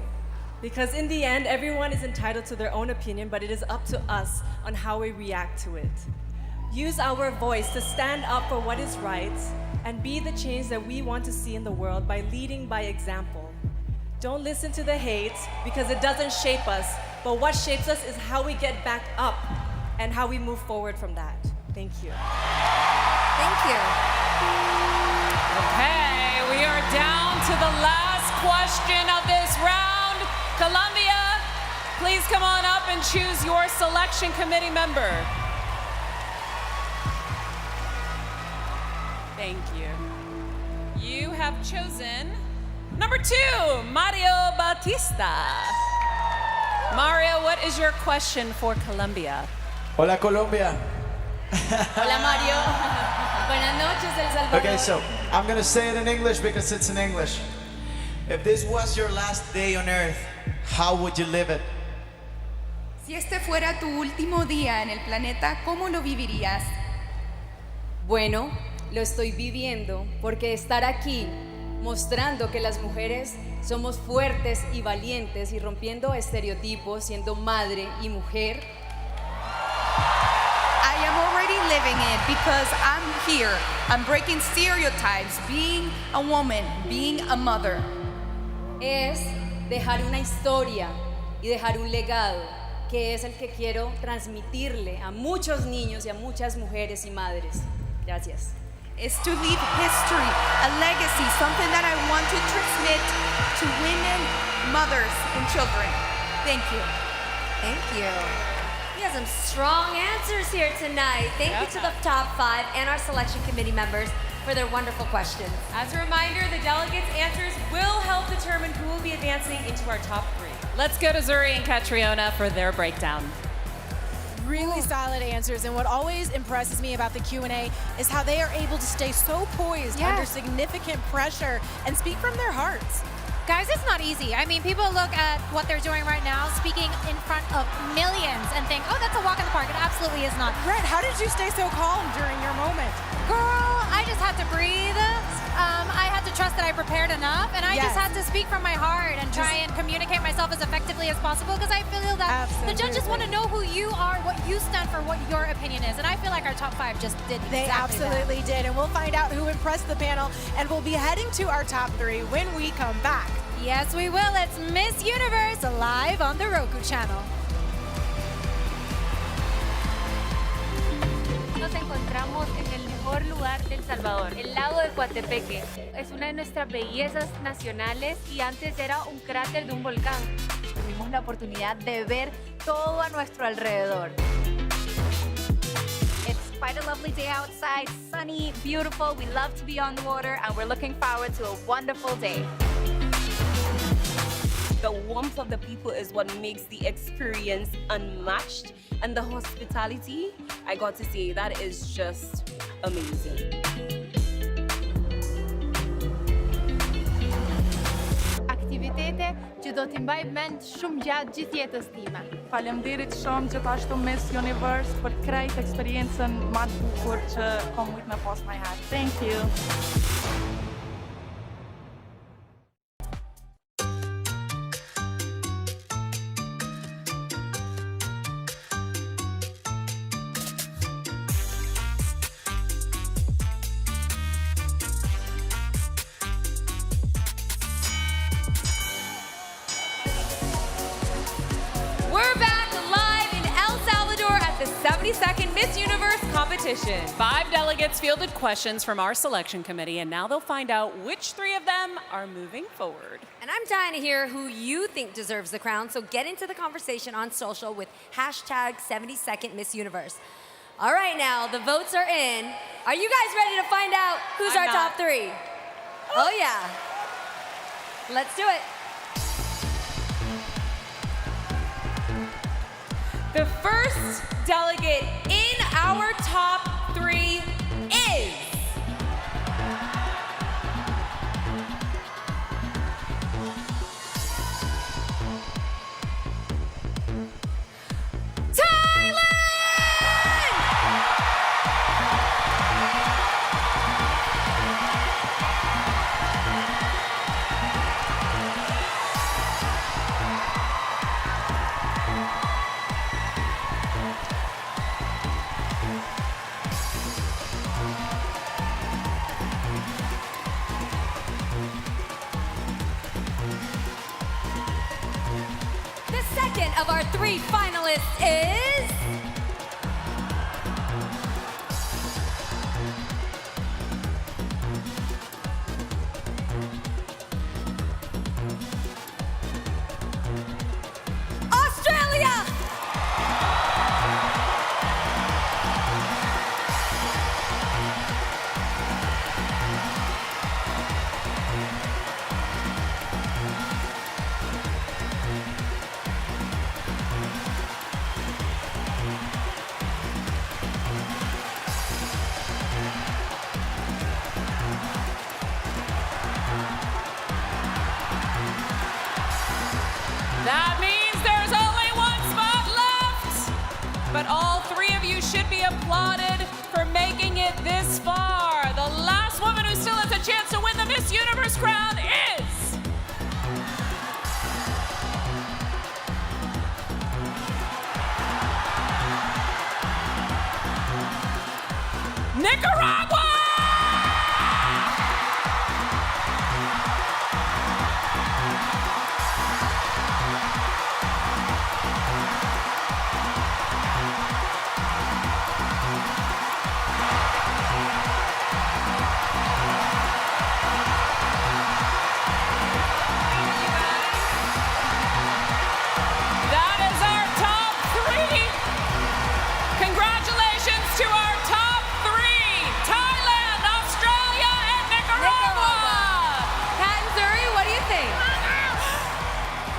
Because in the end, everyone is entitled to their own opinion, but it is up to us on how we react to it. Use our voice to stand up for what is right and be the change that we want to see in the world by leading by example. Don't listen to the hate because it doesn't shape us, but what shapes us is how we get back up and how we move forward from that. Thank you.
Thank you.
Okay, we are down to the last question of this round. Colombia, please come on up and choose your selection committee member. Thank you. You have chosen number 2, Mario Bautista. Mario, what is your question for Colombia?
Hola, Colombia.
Hola, Mario. Buenas noches, El Salvador.
Okay, so I'm going to say it in English because it's in English. If this was your last day on earth, how would you live it?
Si este fuera tu último día en el planeta, ¿cómo lo vivirías?
Bueno, lo estoy viviendo porque estar aquí mostrando que las mujeres somos fuertes y valientes y rompiendo estereotipos, siendo madre y mujer.
I am already living it because I'm here. I'm breaking stereotypes, being a woman, being a mother.
Es dejar una historia y dejar un legado que es el que quiero transmitirle a muchos niños y a muchas mujeres y madres. Gracias.
Is to leave history, a legacy, something that I want to transmit to women, mothers, and children. Thank you.
Thank you. We have some strong answers here tonight. Thank you to the top 5 and our selection committee members for their wonderful questions.
As a reminder, the delegates' answers will help determine who will be advancing into our top 3.
Let's go to Zuri and Catriona for their breakdown.
Really solid answers, and what always impresses me about the Q&A is how they are able to stay so poised under significant pressure and speak from their hearts.
Guys, it's not easy. I mean, people look at what they're doing right now, speaking in front of millions, and think, oh, that's a walk in the park. It absolutely is not.
Red, how did you stay so calm during your moment?
Girl, I just had to breathe. I had to trust that I prepared enough, and I just had to speak from my heart and try and communicate myself as effectively as possible, because I feel that the judges want to know who you are, what you stand for, what your opinion is, and I feel like our top 5 just did
They
exactly
absolutely did, and we'll find out who impressed the panel, and we'll be heading to our top 3 when we come back.
Yes, we will. It's Miss Universe live on the Roku channel.
Nos encontramos en el mejor lugar de El Salvador, el lago de Coatepeque. Es una de nuestras bellezas nacionales y antes era un cráter de un volcán.
Tuvimos la oportunidad de ver todo a nuestro alrededor. It's quite a lovely day outside, sunny, beautiful. We love to be on the water and we're looking forward to a wonderful day.
The warmth of the people is what makes the experience unmatched, and the hospitality, I got to say, that is just amazing.
Aktivitete që do t'i mbaj mend shumë gjatë gjithë jetës time.
Faleminderit shumë gjithashtu Miss Universe për krejt eksperiencën më të bukur që kam mujt me pas më herë. Thank you.
We're back live in El Salvador at the 72nd Miss Universe competition.
5 delegates fielded questions from our selection committee, and now they'll find out which 3 of them are moving forward.
And I'm dying to hear who you think deserves the crown, so get into the conversation on social with hashtag 72nd Miss Universe. All right, now, the votes are in. Are you guys ready to find out who's our top 3? Oh, yeah. Let's do it.
The first delegate in our top 3 is... The second of our 3 finalists is... Australia! That means there's only 1 spot left. But all 3 of you should be applauded for making it this far. The last woman who still has a chance to win the Miss Universe crown is... Nicaragua! That is our top 3. Congratulations to our top 3. Thailand, Australia, and Nicaragua. Pat and Zuri, what do you think?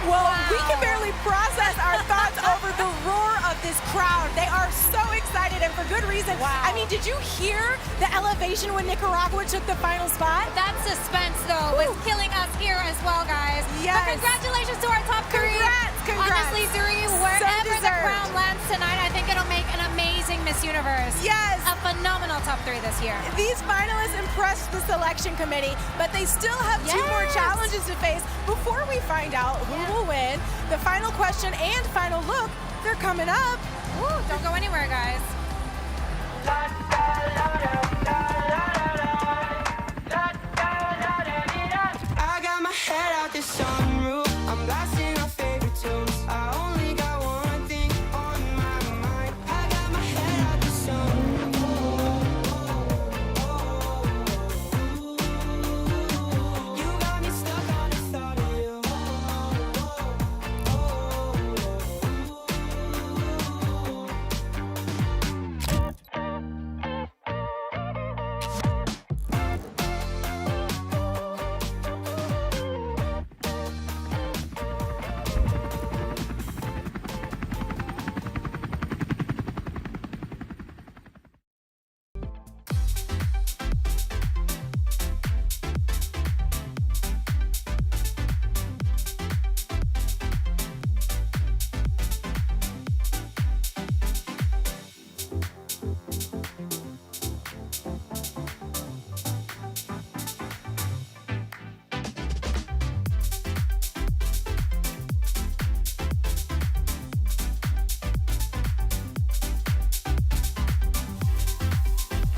Well, we can barely process our thoughts over the roar of this crowd. They are so excited, and for good reason.
Wow.
I mean, did you hear the elevation when Nicaragua took the final spot?
That suspense, though, was killing us here as well, guys.
Yes.
But congratulations to our top three.
Congrats.
Honestly, Zuri, wherever the crown lands tonight, I think it'll make an amazing Miss Universe.
Yes.
A phenomenal top three this year.
These finalists impressed the selection committee, but they still have two more challenges to face before we find out who will win. The final question and final look, they're coming up.
Ooh, don't go anywhere, guys.
I got my head out the sunroof. I'm blasting our favorite tunes. I only got one thing on my mind. I got my head out the sunroof. You got me stuck on the thought of you.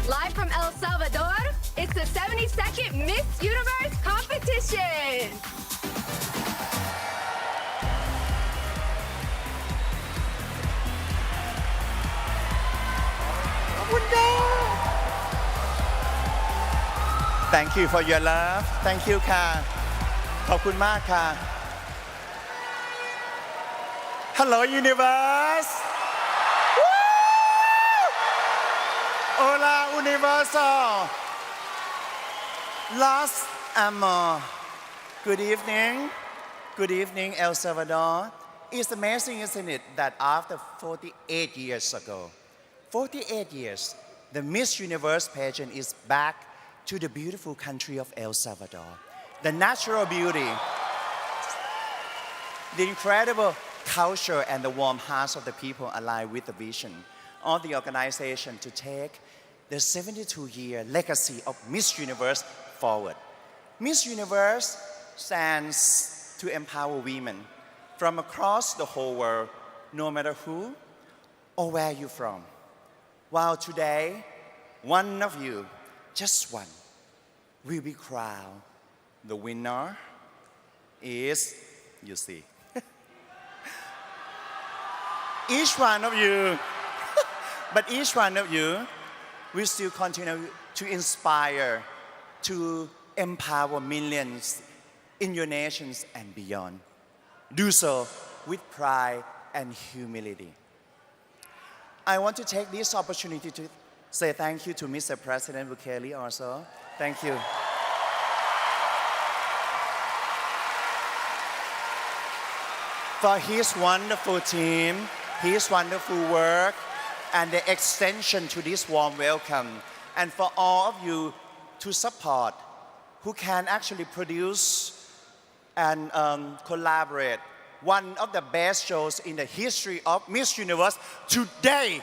Live from El Salvador, it's the 72nd Miss Universe competition.
Thank you for your love. Thank you ค่ะ ขอบคุณมากค่ะ Hello Universe. Hola Universal. Los Amor. Good evening. Good evening, El Salvador. It's amazing, isn't it, that after 48 years ago, 48 years, the Miss Universe pageant is back to the beautiful country of El Salvador. The natural beauty, the incredible culture, and the warm hearts of the people align with the vision of the organization to take the 72-year legacy of Miss Universe forward. Miss Universe stands to empower women from across the whole world, no matter who or where you're from. While today, one of you, just one, will be crowned. The winner is, you see. Each one of you, but each one of you will still continue to inspire, to empower millions in your nations and beyond. Do so with pride and humility. I want to take this opportunity to say thank you to Mr. President Bukele also. Thank you. For his wonderful team, his wonderful work, and the extension to this warm welcome. And for all of you to support, who can actually produce and collaborate one of the best shows in the history of Miss Universe today.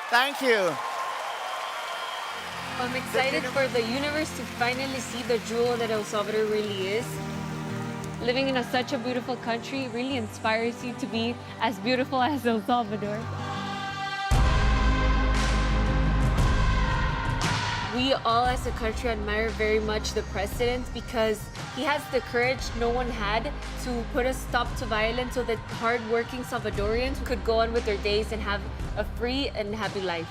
Thank you.
I'm excited for the universe to finally see the jewel that El Salvador really is. Living in such a beautiful country really inspires you to be as beautiful as El Salvador. We all as a country admire very much the president because he has the courage no one had to put a stop to violence so that hard-working Salvadorians could go on with their days and have a free and happy life.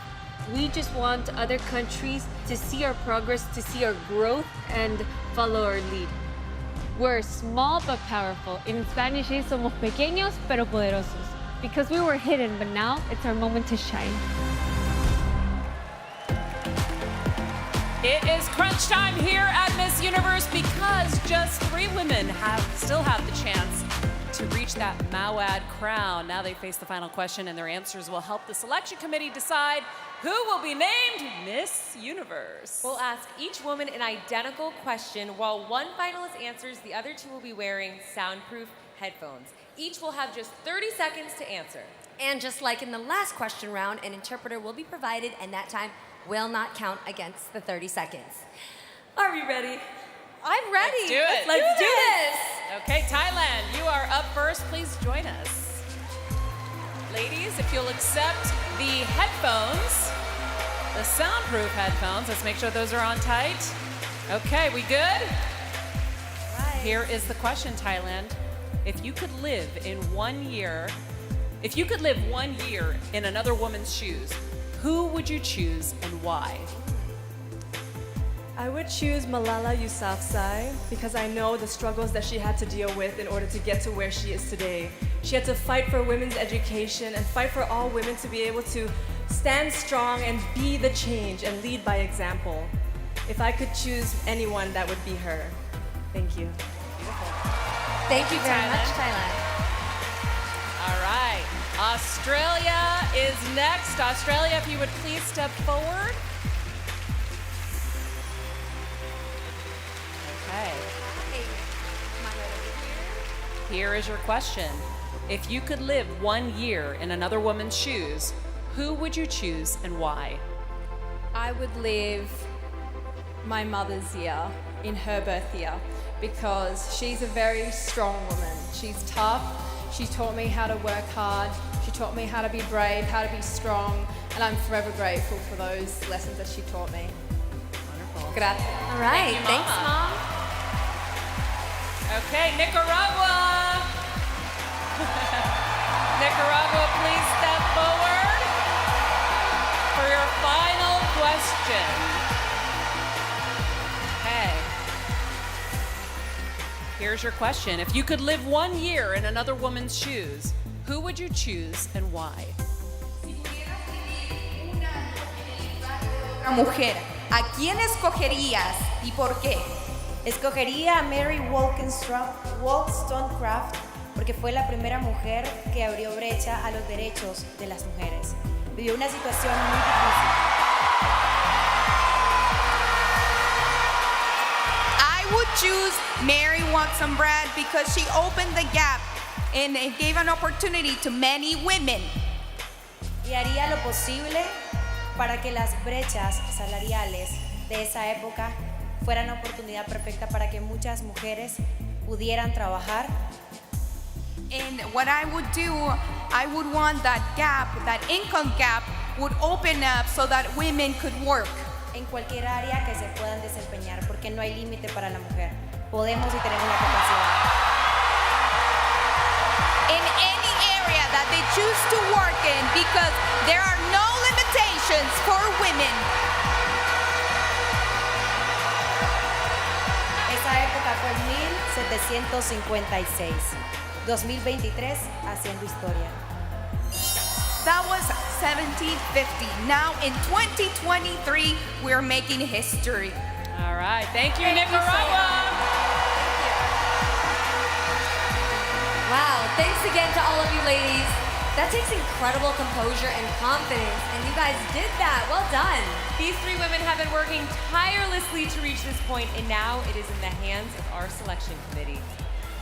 We just want other countries to see our progress, to see our growth, and follow our lead. We're small but powerful. In Spanish, somos pequeños pero poderosos. Because we were hidden, but now it's our moment to shine.
It is crunch time here at Miss Universe because just 3 women still have the chance to reach that Mawad crown. Now they face the final question, and their answers will help the selection committee decide who will be named Miss Universe.
We'll ask each woman an identical question. While one finalist answers, the other two will be wearing soundproof headphones. Each will have just 30 seconds to answer.
And just like in the last question round, an interpreter will be provided, and that time will not count against the 30 seconds. Are we ready?
I'm ready.
Let's do it.
Let's do this.
Okay, Thailand, you are up first. Please join us. Ladies, if you'll accept the headphones, the soundproof headphones, let's make sure those are on tight. Okay, we good?
Right.
Here is the question, Thailand. If you could live 1 year in another woman's shoes, who would you choose and why?
I would choose Malala Yousafzai because I know the struggles that she had to deal with in order to get to where she is today. She had to fight for women's education and fight for all women to be able to stand strong and be the change and lead by example. If I could choose anyone, that would be her. Thank you.
Thank you very much, Thailand.
All right, Australia is next. Australia, if you would please step forward. Okay. Here is your question. If you could live 1 year in another woman's shoes, who would you choose and why?
I would live my mother's year in her birth year because she's a very strong woman. She's tough. She taught me how to work hard. She taught me how to be brave, how to be strong, and I'm forever grateful for those lessons that she taught me.
Wonderful.
Gracias.
All right,
Thank you,
thanks,
Mama.
Mom.
Okay, Nicaragua. Nicaragua, please step forward for your final question. Okay. Here's your question. If you could live 1 year in another woman's shoes, who would you choose and why?
Una mujer, ¿a quién escogerías y por qué?
Escogería a Mary Wollstonecraft porque fue la primera mujer que abrió brecha a los derechos de las mujeres. Vivió una situación muy difícil.
I would choose Mary Wollstonecraft because she opened the gap and it gave an opportunity to many women.
Y haría lo posible para que las brechas salariales de esa época fueran una oportunidad perfecta para que muchas mujeres pudieran trabajar.
And what I would do, I would want that gap, that income gap, would open up so that women could work.
En cualquier área que se puedan desempeñar, porque no hay límite para la mujer. Podemos y tenemos la capacidad.
In any area that they choose to work in, because there are no limitations for women.
Esa época fue 1756. 2023, haciendo historia.
That was 1750. Now in 2023, we're making history.
All right, thank you, Nicaragua.
Wow, thanks again to all of you ladies. That takes incredible composure and confidence, and you guys did that. Well done.
These three women have been working tirelessly to reach this point, and now it is in the hands of our selection committee.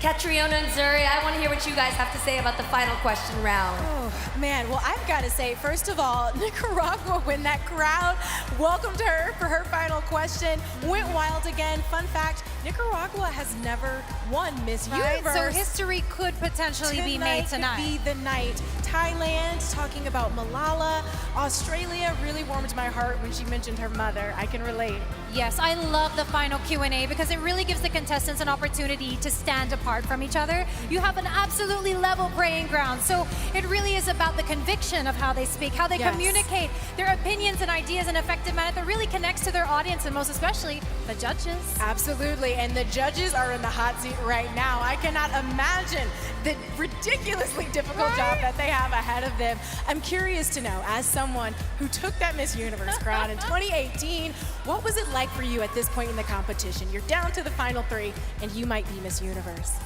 Catriona and Zuri, I want to hear what you guys have to say about the final question round.
Oh, man. Well, I've got to say, first of all, Nicaragua, when that crowd welcomed her for her final question, went wild again. Fun fact, Nicaragua has never won Miss Universe.
So history could potentially be made tonight.
Could be the night. Thailand, talking about Malala. Australia really warmed my heart when she mentioned her mother. I can relate.
Yes, I love the final Q&A because it really gives the contestants an opportunity to stand apart from each other. You have an absolutely level playing ground. So it really is about the conviction of how they speak, how they communicate their opinions and ideas in an effective manner that really connects to their audience and most especially the judges.
Absolutely, and the judges are in the hot seat right now. I cannot imagine the ridiculously difficult job that they have ahead of them. I'm curious to know, as someone who took that Miss Universe crown in 2018, what was it like for you at this point in the competition? You're down to the final three, and you might be Miss Universe.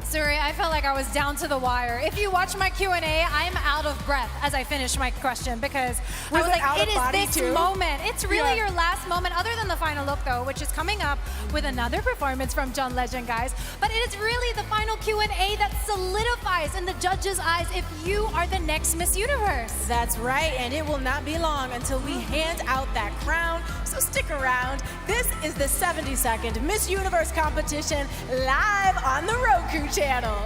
Suri, I felt like I was down to the wire. If you watch my Q&A, I'm out of breath as I finish my question because I was like, it is this moment. It's really your last moment, other than the final look though, which is coming up with another performance from John Legend, guys. But it is really the final Q&A that solidifies in the judges' eyes if you are the next Miss Universe.
That's right, and it will not be long until we hand out that crown, so stick around. This is the 72nd Miss Universe competition live on the Roku channel.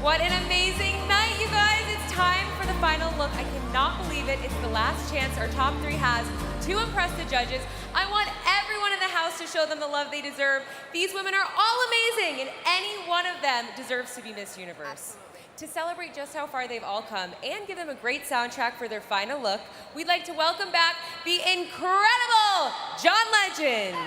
What an amazing night, you guys. It's time for the final look. I cannot believe it. It's the last chance our top three has to impress the judges. I want everyone in the house to show them the love they deserve. These women are all amazing, and any one of them deserves to be Miss Universe. Absolutely. To celebrate just how far they've all come and give them a great soundtrack for their final look, we'd like to welcome back the incredible John Legend.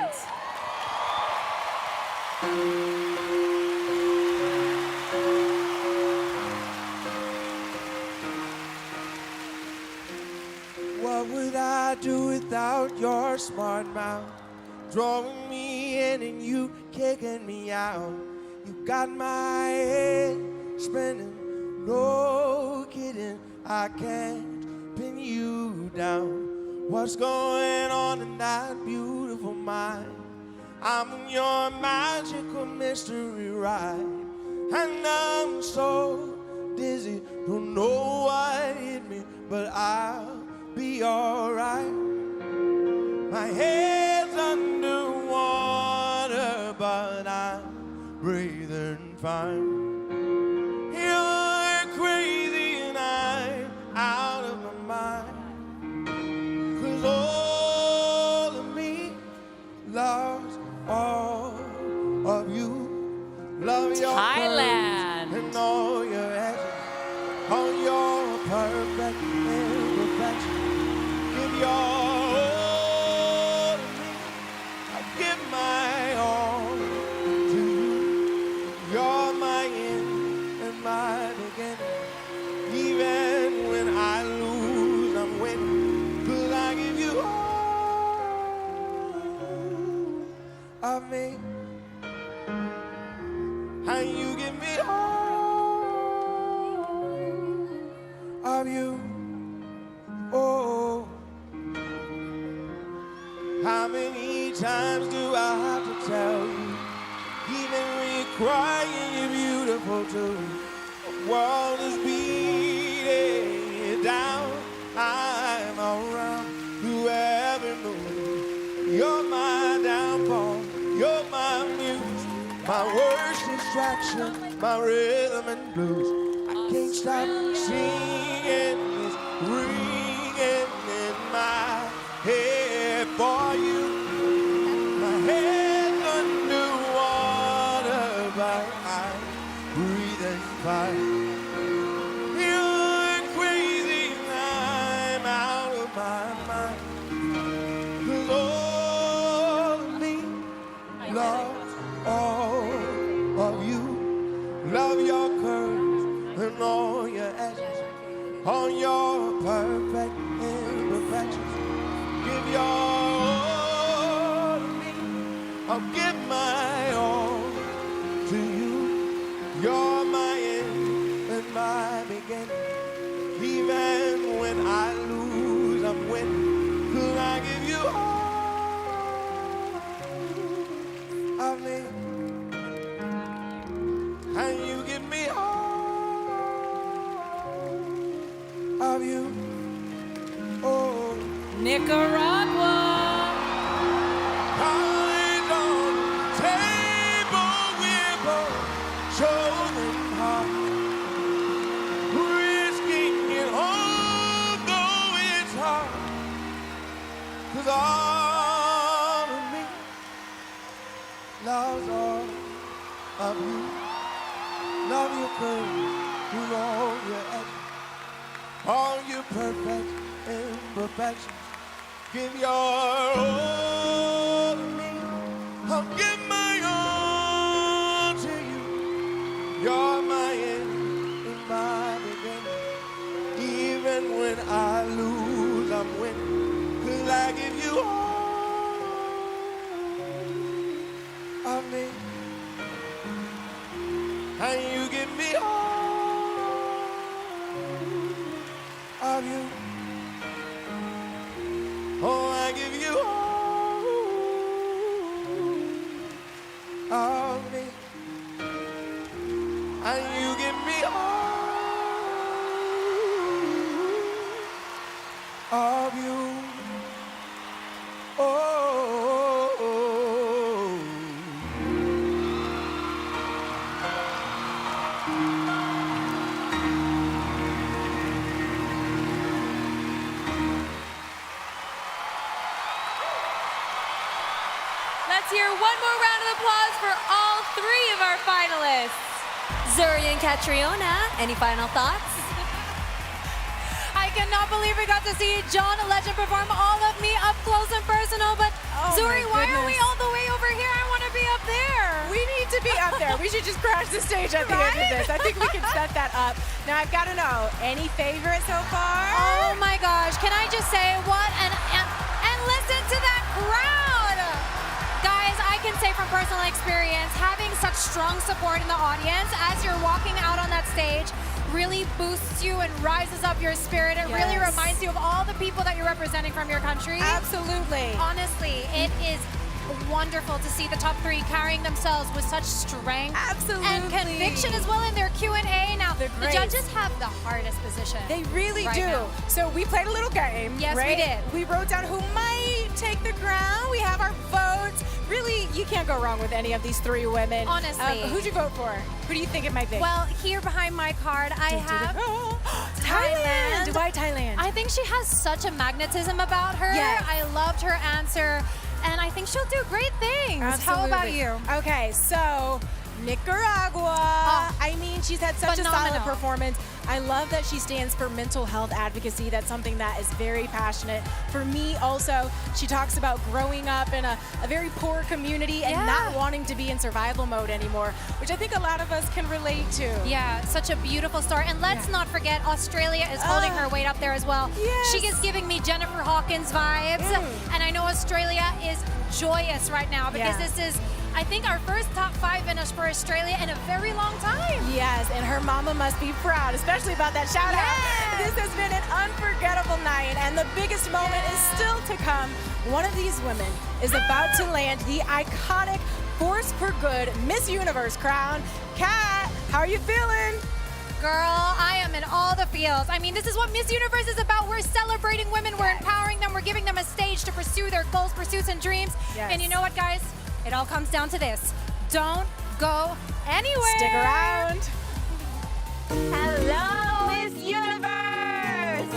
What would I do without your smart mouth? Drawing me in and you kicking me out. You got my head spinning, no kidding. I can't pin you down. What's going on in that beautiful mind? I'm on your magical mystery ride, and I'm so dizzy, don't know what hit me, but I'll be alright. My head's underwater, but I'm breathing fine. You're crazy and I'm out of my mind. 'Cause all of me loves all of you. Love your
Thailand
and all your edges, all your perfect imperfections. Give your all to me, I give my all to you. You're my end and my beginning. Even when I lose, I'm winning. 'Cause I give you all of me, and you give me all of you. Oh, how many times do I have to tell you? Even when you're crying, you're beautiful too. The world is beating you down. I'm around through every move. You're my downfall. You're my muse, my worst distraction, my rhythm and blues. I can't stop singing. It's ringing in my head for you. My head's underwater, but I'm breathing fine. You're crazy and I'm out of my mind. 'Cause all of me loves all of you. Love your curves and all your edges, all your perfect imperfections. Give your all to me, I'll give my all to you. You're my end and my beginning. Even when I lose, I'm winning. 'Cause I give you all of me, and you give me all of you. Oh,
Nicaragua.
cards on the table, we're both chosen hard, risking it all, though it's hard. 'Cause all of me loves all of you. Love your curves through all your actions, all your perfect imperfections. Give your all to me. I'll give my all to you. You're my end and my beginning. Even when I lose, I'm winning. 'Cause I give you all of me. And you give me all of you. Oh, I give you all of me. And you give me all of you.
Let's hear one more round of applause for all three of our finalists.
Zuri and Catriona, any final thoughts?
I cannot believe we got to see John Legend perform All of Me up close and personal, but Zuri, why are we all the way over here? I want to be up there.
We need to be up there. We should just crash the stage at the end of this. I think we can set that up. Now, I've got to know, any favorite so far?
Oh my gosh, can I just say what? And listen to that crowd. Guys, I can say from personal experience, having such strong support in the audience as you're walking out on that stage really boosts you and rises up your spirit. It really reminds you of all the people that you're representing from your country.
Absolutely.
Honestly, it is wonderful to see the top three carrying themselves with such strength and conviction as well in their Q&A. Now, the judges have the hardest position.
They really do.
Now.
So we played a little game.
Yes,
right?
we did.
We wrote down who might take the crown. We have our votes. Really, you can't go wrong with any of these three women.
Honestly.
Who'd you vote for? Who do you think it might be?
Well, here behind my card, I have
Thailand. Why Thailand?
I think she has such a magnetism about her.
Yes.
I loved her answer, and I think she'll do great things. How about
Absolutely.
you?
Okay, so Nicaragua. I mean, she's had such a solid
Phenomenal.
performance. I love that she stands for mental health advocacy. That's something that is very passionate. For me also, she talks about growing up in a very poor community and not wanting to be in survival mode anymore, which I think a lot of us can relate to.
Yeah, such a beautiful story. And let's not forget, Australia is holding her weight up there as well.
Yes.
She is giving me Jennifer Hawkins vibes. And I know Australia is joyous right now because this is, I think, our first top 5 finish for Australia in a very long time.
Yes, and her mama must be proud, especially about that shout out. This has been an unforgettable night, and the biggest moment is still to come. One of these women is about to land the iconic Force for Good Miss Universe crown. Kat, how are you feeling?
Girl, I am in all the feels. I mean, this is what Miss Universe is about. We're celebrating women, we're empowering them, we're giving them a stage to pursue their goals, pursuits, and dreams. And you know what, guys? It all comes down to this. Don't go anywhere.
Stick around.
Hello, Miss Universe!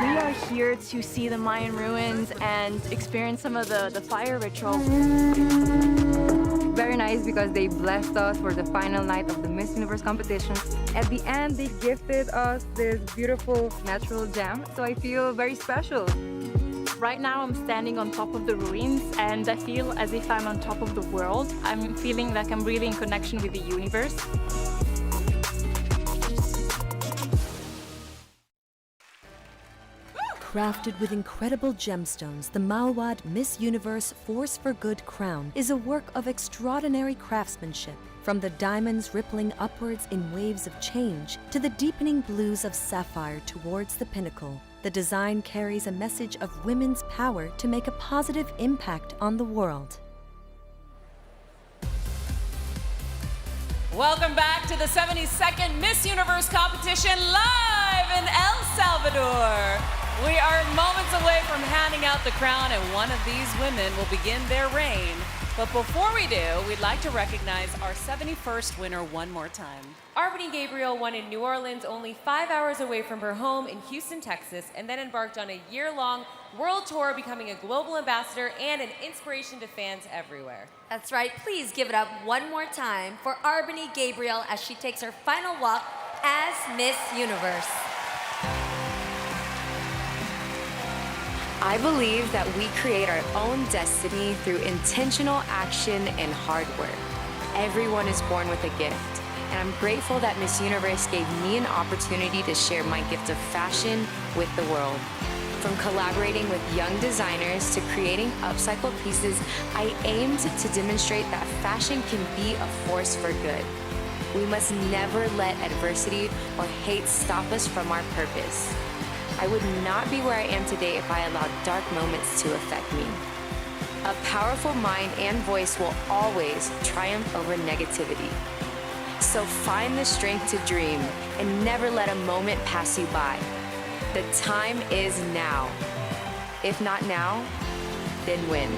We are here to see the Mayan ruins and experience some of the fire ritual.
Very nice because they blessed us for the final night of the Miss Universe competition. At the end, they gifted us this beautiful natural gem, so I feel very special.
Right now I'm standing on top of the ruins and I feel as if I'm on top of the world. I'm feeling like I'm really in connection with the universe.
Crafted with incredible gemstones, the Malwad Miss Universe Force for Good crown is a work of extraordinary craftsmanship. From the diamonds rippling upwards in waves of change to the deepening blues of sapphire towards the pinnacle, the design carries a message of women's power to make a positive impact on the world.
Welcome back to the 72nd Miss Universe competition live in El Salvador. We are moments away from handing out the crown, and one of these women will begin their reign But before we do, we'd like to recognize our 71st winner one more time.
Arbany Gabriel won in New Orleans, only 5 hours away from her home in Houston, Texas, and then embarked on a year-long world tour, becoming a global ambassador and an inspiration to fans everywhere.
That's right. Please give it up one more time for Arbany Gabriel as she takes her final walk as Miss Universe.
I believe that we create our own destiny through intentional action and hard work. Everyone is born with a gift, and I'm grateful that Miss Universe gave me an opportunity to share my gift of fashion with the world. From collaborating with young designers to creating upcycled pieces, I aimed to demonstrate that fashion can be a force for good. We must never let adversity or hate stop us from our purpose. I would not be where I am today if I allowed dark moments to affect me. A powerful mind and voice will always triumph over negativity. So find the strength to dream and never let a moment pass you by. The time is now. If not now, then when?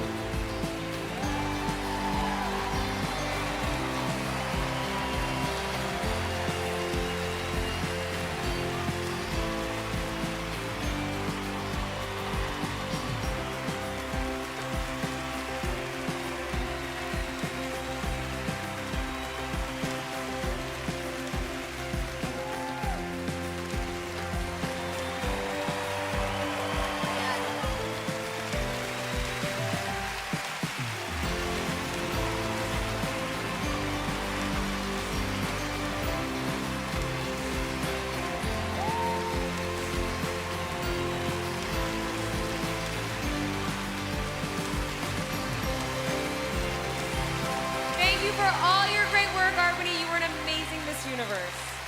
Thank you for all your great work, Arbany. You were an amazing Miss Universe.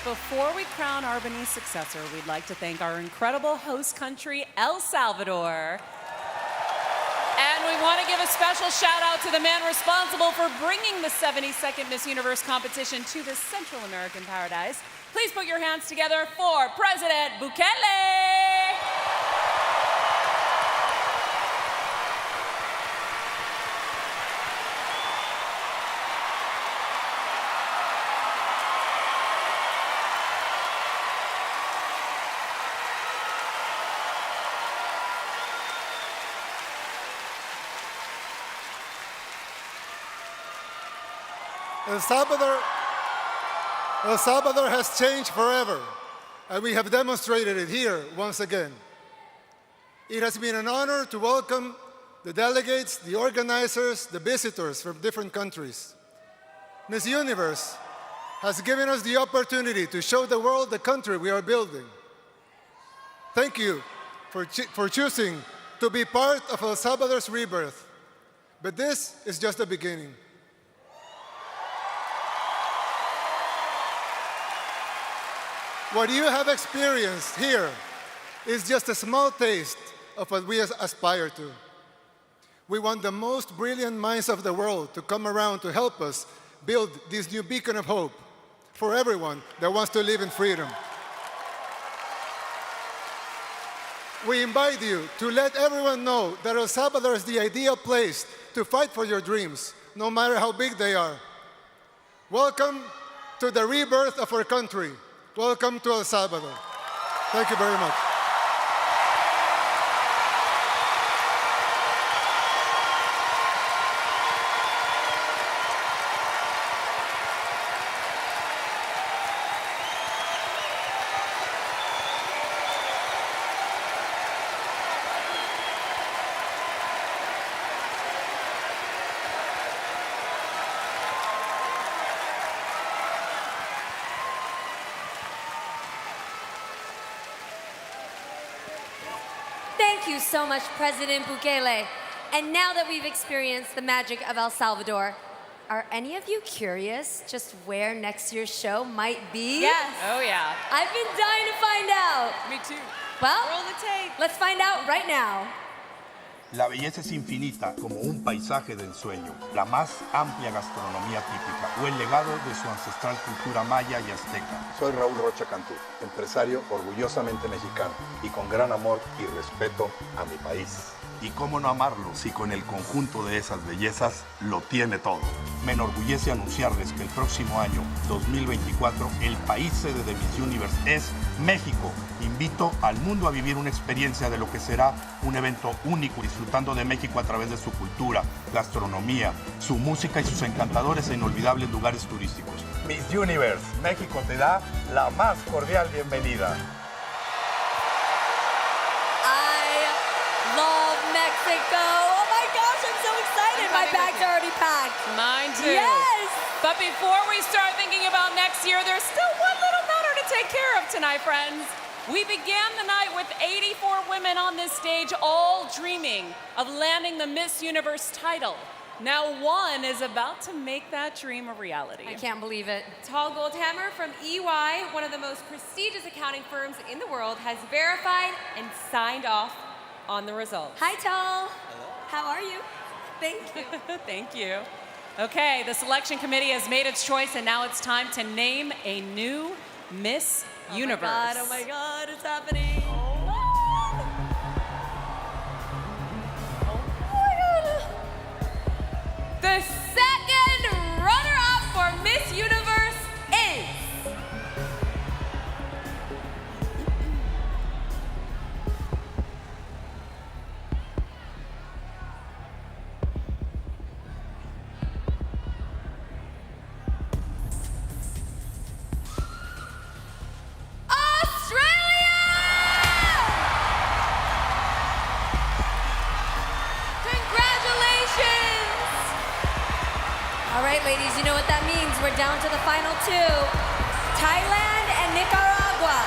Before we crown Arbany's successor, we'd like to thank our incredible host country, El Salvador. And we want to give a special shout out to the man responsible for bringing the 72nd Miss Universe competition to this Central American paradise. Please put your hands together for President Bukele.
El Salvador has changed forever, and we have demonstrated it here once again. It has been an honor to welcome the delegates, the organizers, the visitors from different countries. Miss Universe has given us the opportunity to show the world the country we are building. Thank you for choosing to be part of El Salvador's rebirth. But this is just the beginning. What you have experienced here is just a small taste of what we aspire to. We want the most brilliant minds of the world to come around to help us build this new beacon of hope for everyone that wants to live in freedom. We invite you to let everyone know that El Salvador is the ideal place to fight for your dreams, no matter how big they are. Welcome to the rebirth of our country. Welcome to El Salvador. Thank you very much.
Thank you so much, President Bukele. And now that we've experienced the magic of El Salvador, are any of you curious just where next year's show might be?
Yes.
Oh, yeah.
I've been dying to find out.
Me too.
Well,
Roll the tape.
Let's find out right now.
La belleza es infinita como un paisaje de ensueño, la más amplia gastronomía típica o el legado de su ancestral cultura maya y azteca.
Soy Raúl Rocha Cantú, empresario orgullosamente mexicano y con gran amor y respeto a mi país.
Y cómo no amarlo si con el conjunto de esas bellezas lo tiene todo. Me enorgullece anunciarles que el próximo año, 2024, el país sede de Miss Universe es México. Invito al mundo a vivir una experiencia de lo que será un evento único, disfrutando de México a través de su cultura, gastronomía, su música y sus encantadores e inolvidables lugares turísticos. Miss Universe, México te da la más cordial bienvenida.
Love Mexico. Oh my gosh, I'm so excited. My bag's already packed.
Mine too.
Yes.
But before we start thinking about next year, there's still one little matter to take care of tonight, friends. We began the night with 84 women on this stage, all dreaming of landing the Miss Universe title. Now one is about to make that dream a reality.
I can't believe it.
Tal Goldhammer from EY, one of the most prestigious accounting firms in the world, has verified and signed off on the results.
Hi, Tal. Hello. How are you? Thank you.
Thank you. Okay, the selection committee has made its choice, and now it's time to name a new Miss Universe.
Oh my God, it's happening.
The second runner-up for Miss Universe is...
All right, ladies, you know what that means. We're down to the final two. Thailand and Nicaragua.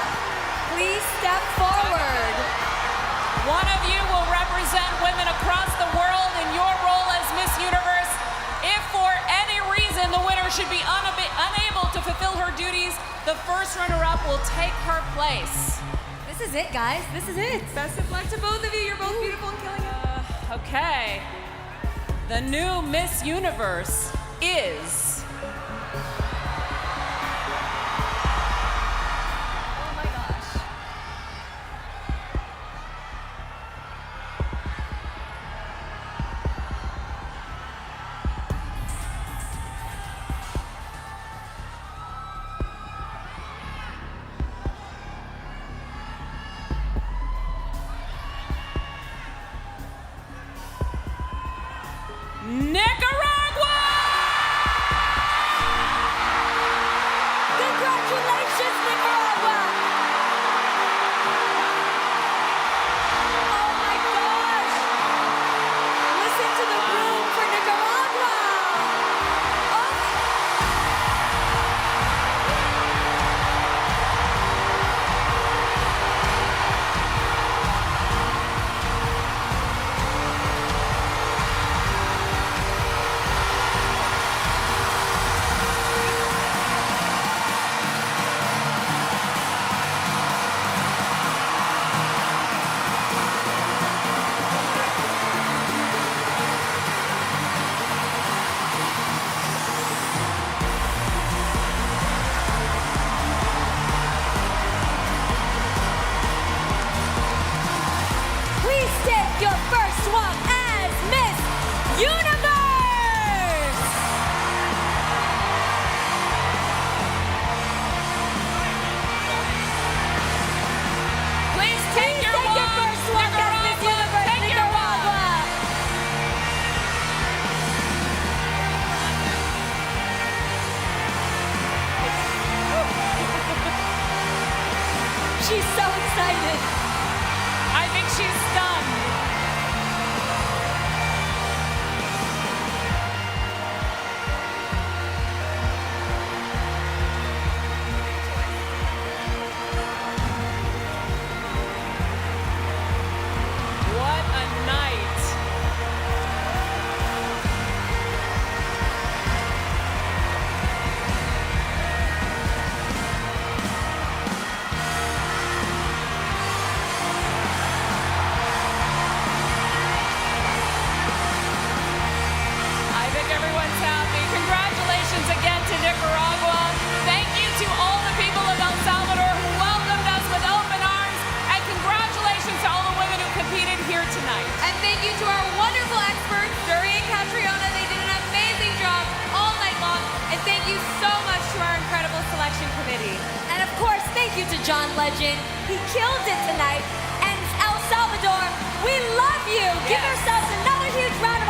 Please step forward.
One of you will represent women across the world in your role as Miss Universe. If for any reason the winner should be unable to fulfill her duties, the first runner-up will take her place.
This is it, guys. This is it.
Best of luck to both of you. You're both beautiful and killing it.
Okay. The new Miss Universe is...
Oh my gosh.
Nicaragua!
Congratulations, Nicaragua! Oh my gosh! Listen to the room for Nicaragua! Please take your first walk as Miss Universe!
Please take your
first walk as Miss Universe,
Take your
Nicaragua! She's so excited.
I think she's stunned. What a night.
you to John Legend. He killed it tonight. And El Salvador, we love you. Give ourselves another huge round of